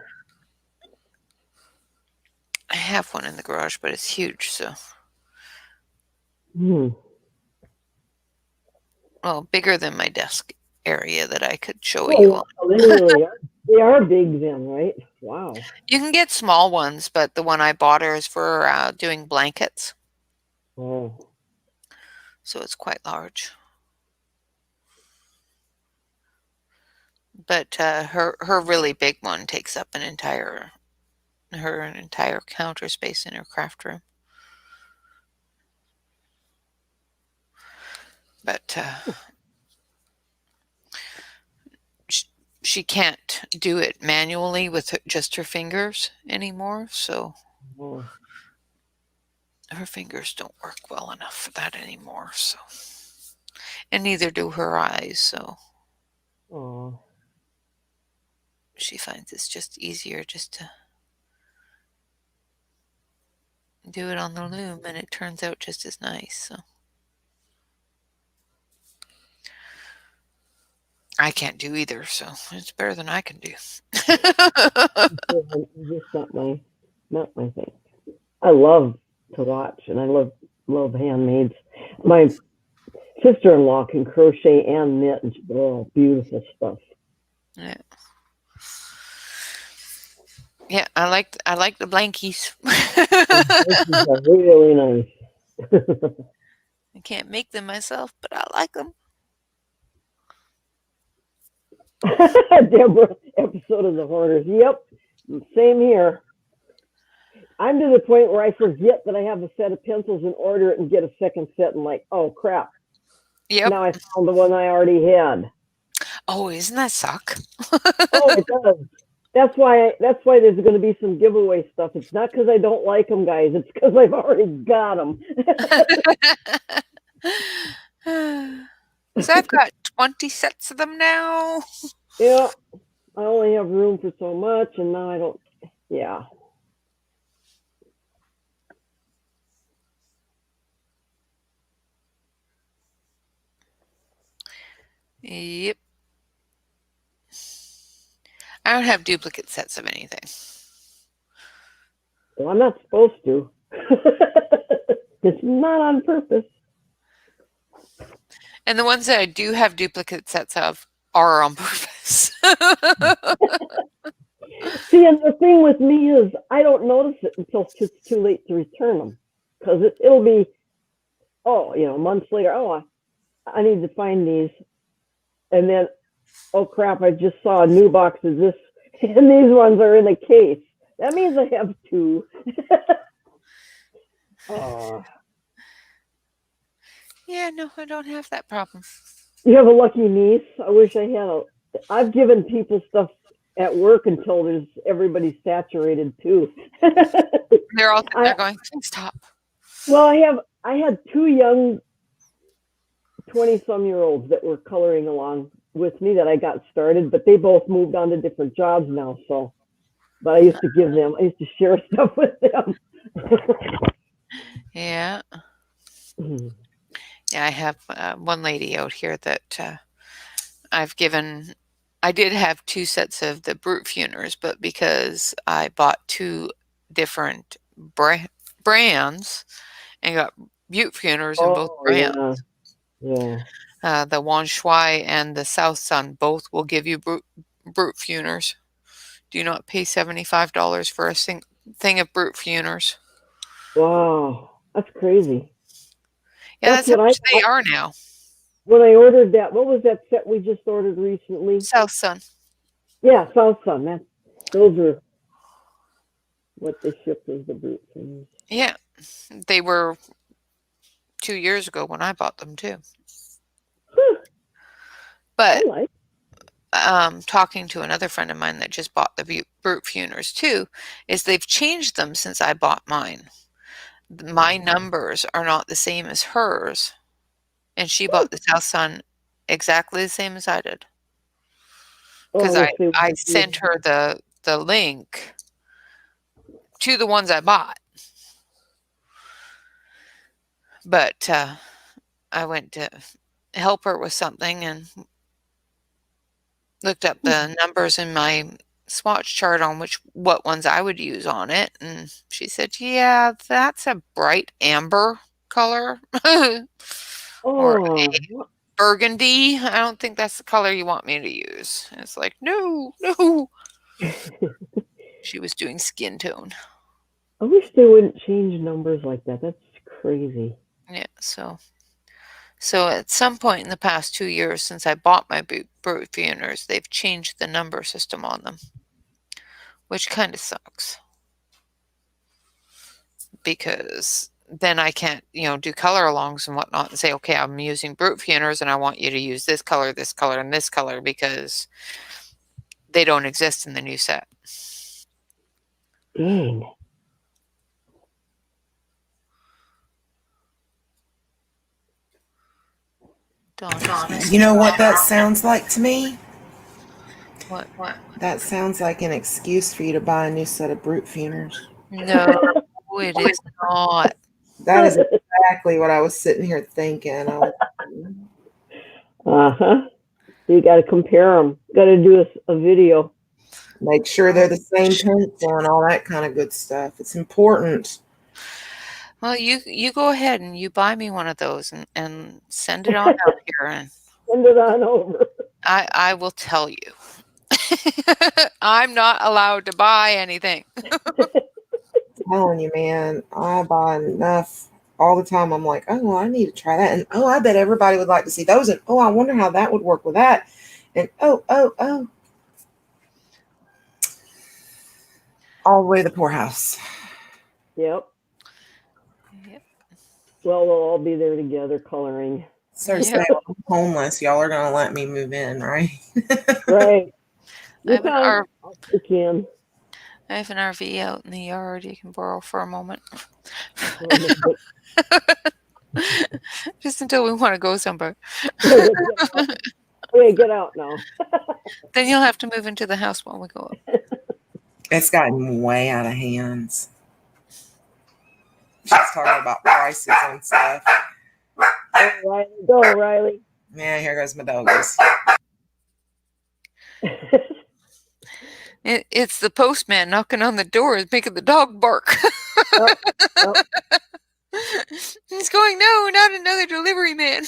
I have one in the garage, but it's huge, so. Well, bigger than my desk area that I could show you all. They are big then, right? Wow. You can get small ones, but the one I bought her is for doing blankets. Oh. So it's quite large. But her really big one takes up an entire counter space in her craft room. But she can't do it manually with just her fingers anymore, so her fingers don't work well enough for that anymore. So, and neither do her eyes. So, she finds it's just easier just to do it on the loom, and it turns out just as nice. So. I can't do either, so it's better than I can do. Just not my thing. I love to watch, and I love handmaids. My sister-in-law can crochet and knit, and beautiful stuff. Yeah. Yeah, I like the blankies. They're really nice. I can't make them myself, but I like them. Deborah, episode of the Hoarders. Yep, same here. I'm to the point where I forget that I have a set of pencils and order it and get a second set and like, oh crap, Yep. Now I found the one I already had. Oh, isn't that suck? Oh, it does. That's why there's going to be some giveaway stuff. It's not because I don't like them, guys. It's because I've already got them. So I've got 20 sets of them now. Yeah, I only have room for so much, and now I don't. Yeah. Yep. I don't have duplicate sets of anything. Well, I'm not supposed to. It's not on purpose. And the ones that I do have duplicate sets of are on purpose. See, and the thing with me is I don't notice it until it's too late to return them. Because it'll be, months later, I need to find these. And then, oh crap, I just saw a new box of this. And these ones are in a case. That means I have two. Oh. Yeah, no, I don't have that problem. You have a lucky niece. I wish I had I've given people stuff at work until everybody's saturated too. They're all sitting there going, stop. Well, I had two young 20-some-year-olds that were coloring along with me that I got started, but they both moved on to different jobs now. So, but I used to share stuff with them. Yeah. Yeah, I have one lady out here that I did have 2 sets of the Brute Funers, but because I bought 2 different brands and got Butte Funers in both brands. Yeah. The Wan Shui and the South Sun both will give you Brute Funers. Do not pay $75 for a thing of Brute Funers. Wow, that's crazy. Yeah, that's how much they are now. When I ordered that, what was that set we just ordered recently? South Sun. Yeah, South Sun. Those are what they shipped as the Brute things. Yeah, they were 2 years ago when I bought them too. But talking to another friend of mine that just bought the Brute Funers too, is they've changed them since I bought mine. My numbers are not the same as hers, and she bought the South Sun exactly the same as I did. Because I sent her the link to the ones I bought. But I went to help her with something and looked up the numbers in my swatch chart on what ones I would use on it, and she said, "Yeah, that's a bright amber color or a burgundy. I don't think that's the color you want me to use." And it's like, no. She was doing skin tone. I wish they wouldn't change numbers like that. That's crazy. Yeah, so at some point in the past 2 years since I bought my Brute Funers, they've changed the number system on them, which kind of sucks. Because then I can't, do color alongs and whatnot and say, okay, I'm using Brute Funers and I want you to use this color, and this color, because they don't exist in the new set. Dang. You know what that sounds like to me? What? That sounds like an excuse for you to buy a new set of Brute Funers. No, it is not. That is exactly what I was sitting here thinking. So you got to compare them. Got to do a video. Make sure they're the same pencil and all that kind of good stuff. It's important. Well, you go ahead and you buy me one of those and send it on out here, and send it on over. I will tell you. I'm not allowed to buy anything. I'm telling you, man, I buy enough all the time. I'm like, oh, well, I need to try that. And oh, I bet everybody would like to see those. And oh, I wonder how that would work with that. And oh. All the way to the poorhouse. Yep. Well, we'll all be there together coloring. So Yeah. say I'm homeless, y'all are gonna let me move in, right? Right. I have an You can. I have an RV out in the yard you can borrow for a moment. Just until we want to go somewhere. Okay, get out now. Then you'll have to move into the house while we go up. It's gotten way out of hands. She's talking about prices and stuff. Go, Riley. Yeah, here goes my doggies. It's the postman knocking on the door, is making the dog bark. Oh, oh. He's going, no, not another delivery man.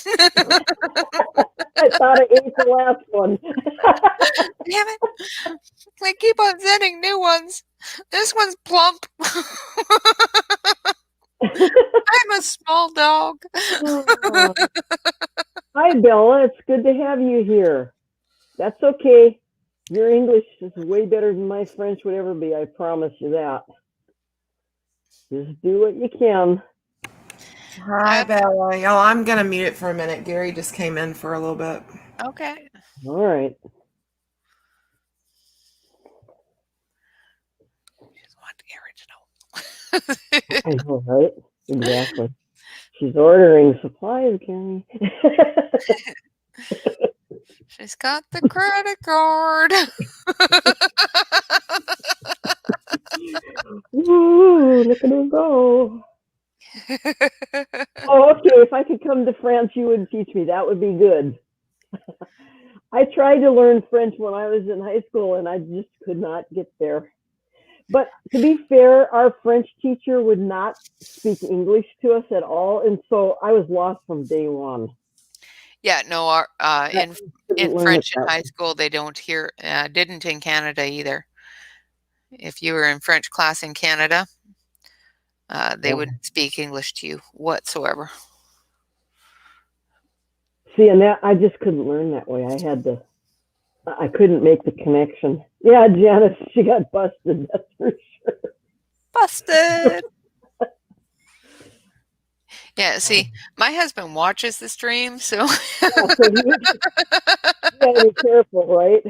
I thought I ate the last one. Damn it. They keep on sending new ones. This one's plump. I'm a small dog. Oh. Hi, Bella. It's good to have you here. That's okay. Your English is way better than my French would ever be. I promise you that. Just do what you can. Hi, Bella. Y'all, I'm gonna mute it for a minute. Gary just came in for a little bit. Okay. All right. Just want the original. I know, right? Exactly. She's ordering supplies, Gary. She's got the credit card. Woo, look at her go. Oh, okay. If I could come to France, you would teach me. That would be good. I tried to learn French when I was in high school, and I just could not get there. But to be fair, our French teacher would not speak English to us at all, and so I was lost from day one. Yeah, no, in Couldn't learn French it in that high way. school, they don't hear, didn't in Canada either. If you were in French class in Canada, they Yeah. wouldn't speak English to you whatsoever. See, and that I just couldn't learn that way. I couldn't make the connection. Yeah, Janice, she got busted. That's for sure. Busted. Yeah, see, my husband watches the stream, so Yeah, so you gotta be careful, right?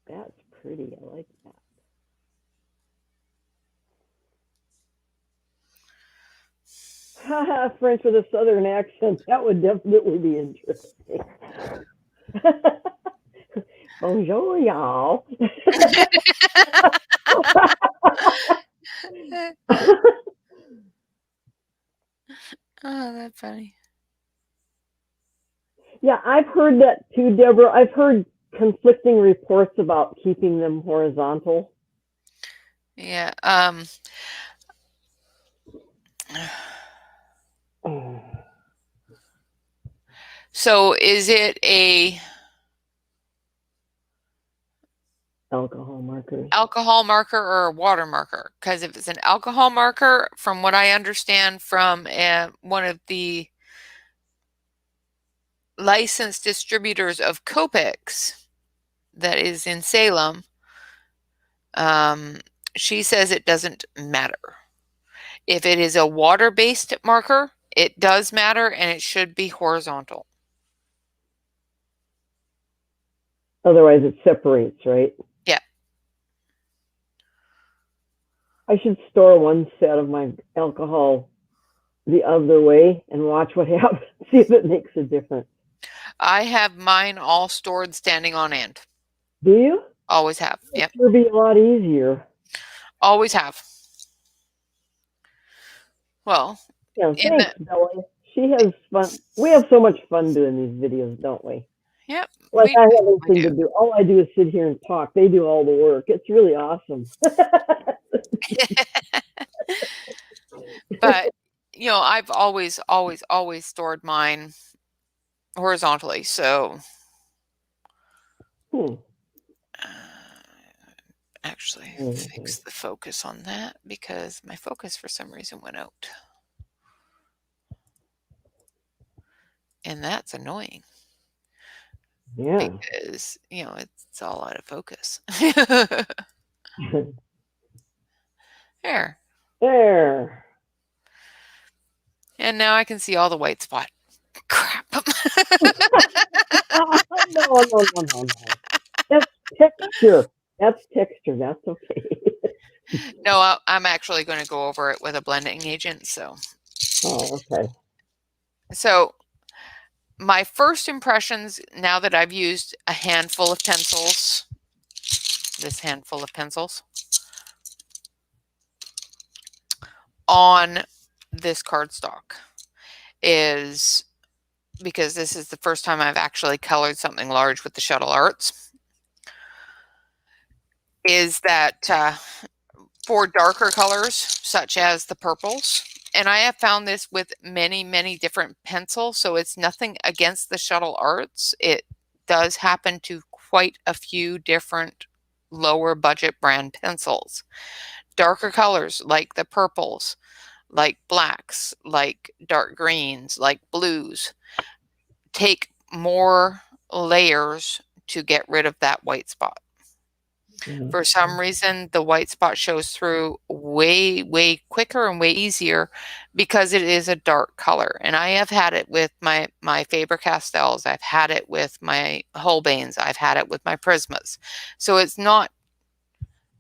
That's pretty. I like that. French with a southern accent. That would definitely be interesting. Bonjour, y'all. Oh, that's funny. Yeah, I've heard that too, Deborah. I've heard conflicting reports about keeping them horizontal. Yeah. So is it a Alcohol markers. alcohol marker or a water marker? Because if it's an alcohol marker, from what I understand from one of the licensed distributors of Copics that is in Salem, she says it doesn't matter. If it is a water-based marker, it does matter and it should be horizontal. Otherwise, it separates, right? Yeah. I should store one set of my alcohol the other way and watch what happens. See if it makes a difference. I have mine all stored standing on end. Do you? Always have. Yep. It would be a lot easier. Always have. Well, Yeah, thanks, Bella. She has fun. We have so much fun doing these videos, don't we? Yep. Like I have anything to do. All I do is sit here and talk. They do all the work. It's really awesome. But, you know, I've always stored mine horizontally. So, actually fix the focus on that because my focus for some reason went out. And that's annoying Yeah. because, you know, it's all out of focus. There. There. And now I can see all the white spot. Crap. No. That's texture. That's texture. That's okay. No, I'm actually going to go over it with a blending agent. So Okay. My first impressions, now that I've used a handful of pencils, this handful of pencils, on this cardstock, is because this is the first time I've actually colored something large with the Shuttle Arts, is that for darker colors, such as the purples, and I have found this with many, many different pencils, so it's nothing against the Shuttle Arts. It does happen to quite a few different lower budget brand pencils. Darker colors like the purples, like blacks, like dark greens, like blues, take more layers to get rid of that white spot. For some reason, the white spot shows through way, way quicker and way easier because it is a dark color. And I have had it with my Faber-Castells. I've had it with my Holbeins. I've had it with my Prismas. So it's not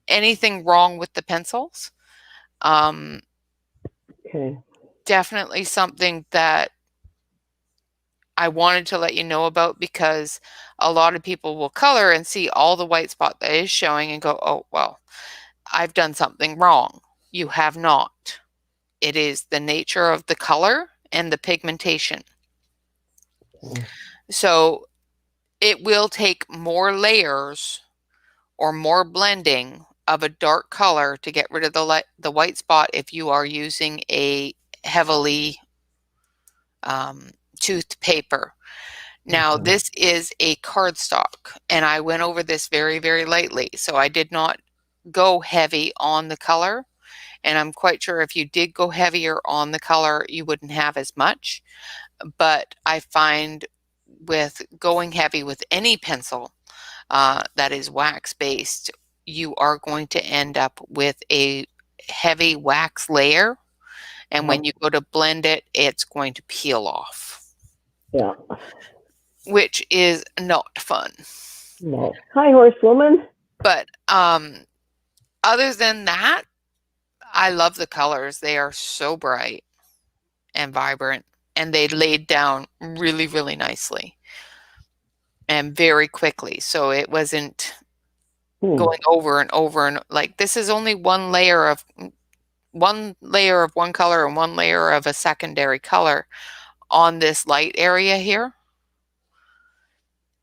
anything wrong with the pencils. Okay. Definitely something that I wanted to let you know about, because a lot of people will color and see all the white spot that is showing and go, oh, well, I've done something wrong. You have not. It is the nature of the color and the pigmentation. Okay. So it will take more layers or more blending of a dark color to get rid of the white spot if you are using a heavily toothed paper. Now, this is a cardstock, and I went over this very, very lightly, so I did not go heavy on the color, and I'm quite sure if you did go heavier on the color, you wouldn't have as much. But I find with going heavy with any pencil that is wax-based, you are going to end up with a heavy wax layer, and when you go to blend it, it's going to peel off. Yeah. Which is not fun. No. Hi, horsewoman. But other than that, I love the colors. They are so bright and vibrant, and they laid down really, really nicely and very quickly. So it wasn't going over and over, and like, this is only one layer of one color and one layer of a secondary color on this light area here.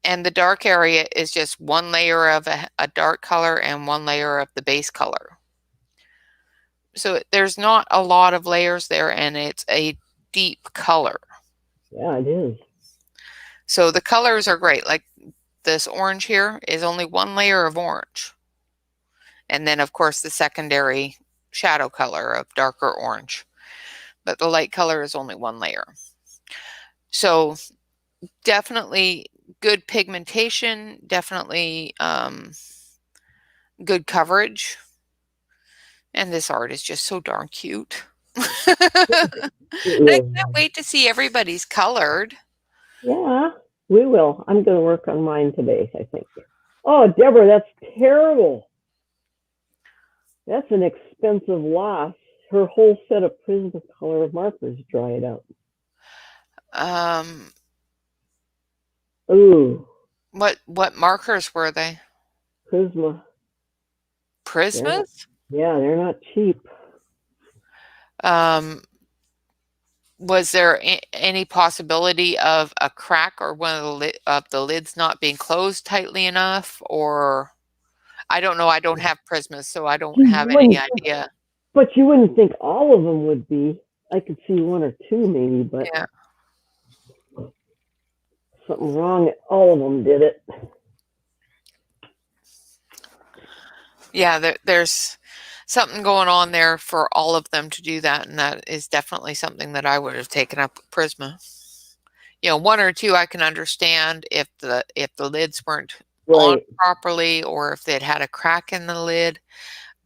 And the dark area is just one layer of a dark color and one layer of the base color. So there's not a lot of layers there, and it's a deep color. Yeah, it is. So the colors are great. Like this orange here is only one layer of orange. And then, of course, the secondary shadow color of darker orange. But the light color is only one layer. So definitely good pigmentation, definitely good coverage. And this art is just so darn cute. I can't wait to see everybody's colored. Yeah, we will. I'm going to work on mine today, I think. Oh, Deborah, that's terrible. That's an expensive loss. Her whole set of Prismacolor markers dried up. Ooh. What markers were they? Prismas? Yeah, they're not cheap. Was there any possibility of a crack or one of the lids not being closed tightly enough? Or I don't know. I don't have Prismas, so I don't have any idea. But you wouldn't think all of them would be. I could see one or two maybe, but yeah, something wrong. All of them did it. Yeah, there's something going on there for all of them to do that, and that is definitely something that I would have taken up with Prisma. one or two I can understand if the lids weren't on Right. properly or if they'd had a crack in the lid.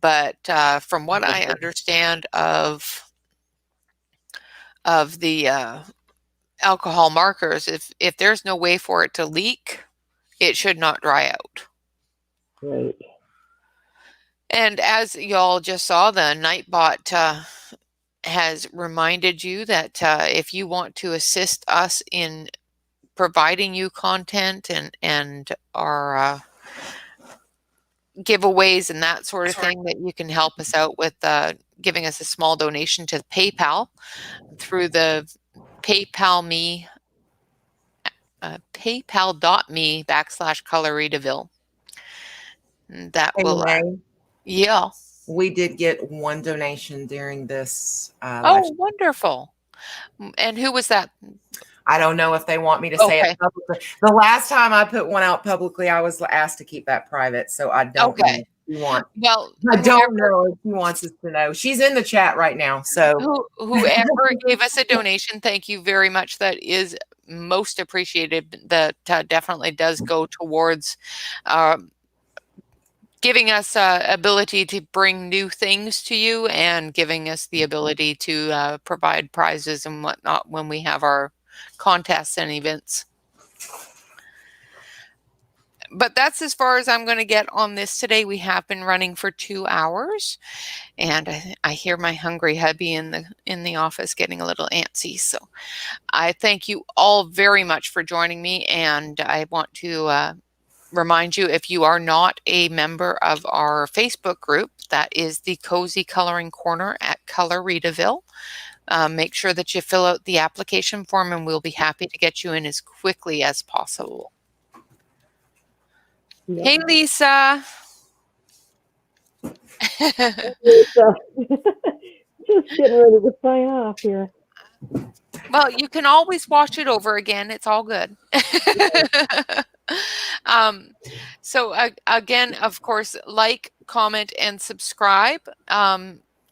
But from what I understand of the alcohol markers, if there's no way for it to leak, it should not dry out. Right. And as y'all just saw, the Nightbot has reminded you that if you want to assist us in providing you content and our giveaways and that sort of thing, that you can help us out with giving us a small donation to PayPal through the PayPal.me paypal.me/ColorRedeville. That Hey, will, Renee, yeah. we did get one donation during this. Oh, wonderful. And who was that? I don't know if they want me to say Okay. it publicly. The last time I put one out publicly, I was asked to keep that private, so I don't know Okay. if you want. Well, I don't know if she wants us to know. She's in the chat right now, so whoever gave us a donation, thank you very much. That is most appreciated. That definitely does go towards giving us ability to bring new things to you and giving us the ability to provide prizes and whatnot when we have our contests and events. But that's as far as I'm going to get on this today. We have been running for 2 hours, and I hear my hungry hubby in the office getting a little antsy. So I thank you all very much for joining me, and I want to remind you, if you are not a member of our Facebook group, that is the Cozy Coloring Corner at Color Redeville. Make sure that you fill out the application form, and we'll be happy to get you in as quickly as possible. Yep. Hey, Lisa. Lisa. Just getting ready to sign off here. Well, you can always watch it over again. It's all good. So again, of course, like, comment, and subscribe.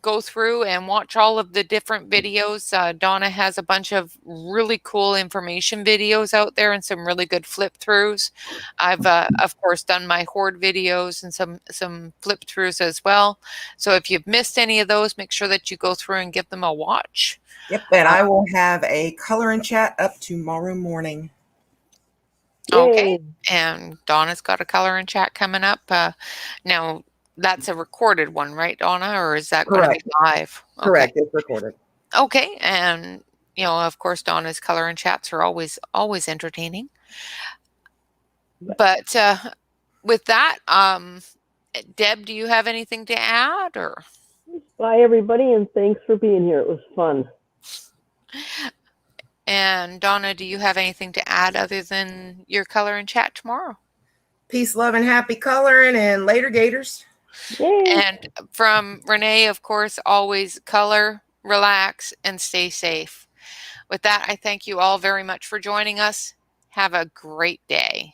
Go through and watch all of the different videos. Donna has a bunch of really cool information videos out there and some really good flip throughs. I've of course done my hoard videos and some flip throughs as well. So if you've missed any of those, make sure that you go through and give them a watch. yep. And I will have a color and chat up tomorrow morning. Okay. Yay. And Donna's got a color and chat coming up. Now, that's a recorded one, right, Donna? Or is that going to be live? Okay. Correct. It's recorded. Okay. And, of course, Donna's color and chats are always entertaining. But with that, Deb, do you have anything to add? Or Bye, everybody, and thanks for being here. It was fun. And Donna, do you have anything to add other than your color and chat tomorrow? Peace, love, and happy coloring, and later, Gators. Yay. And from Renee, of course, always color, relax, and stay safe. With that, I thank you all very much for joining us. Have a great day.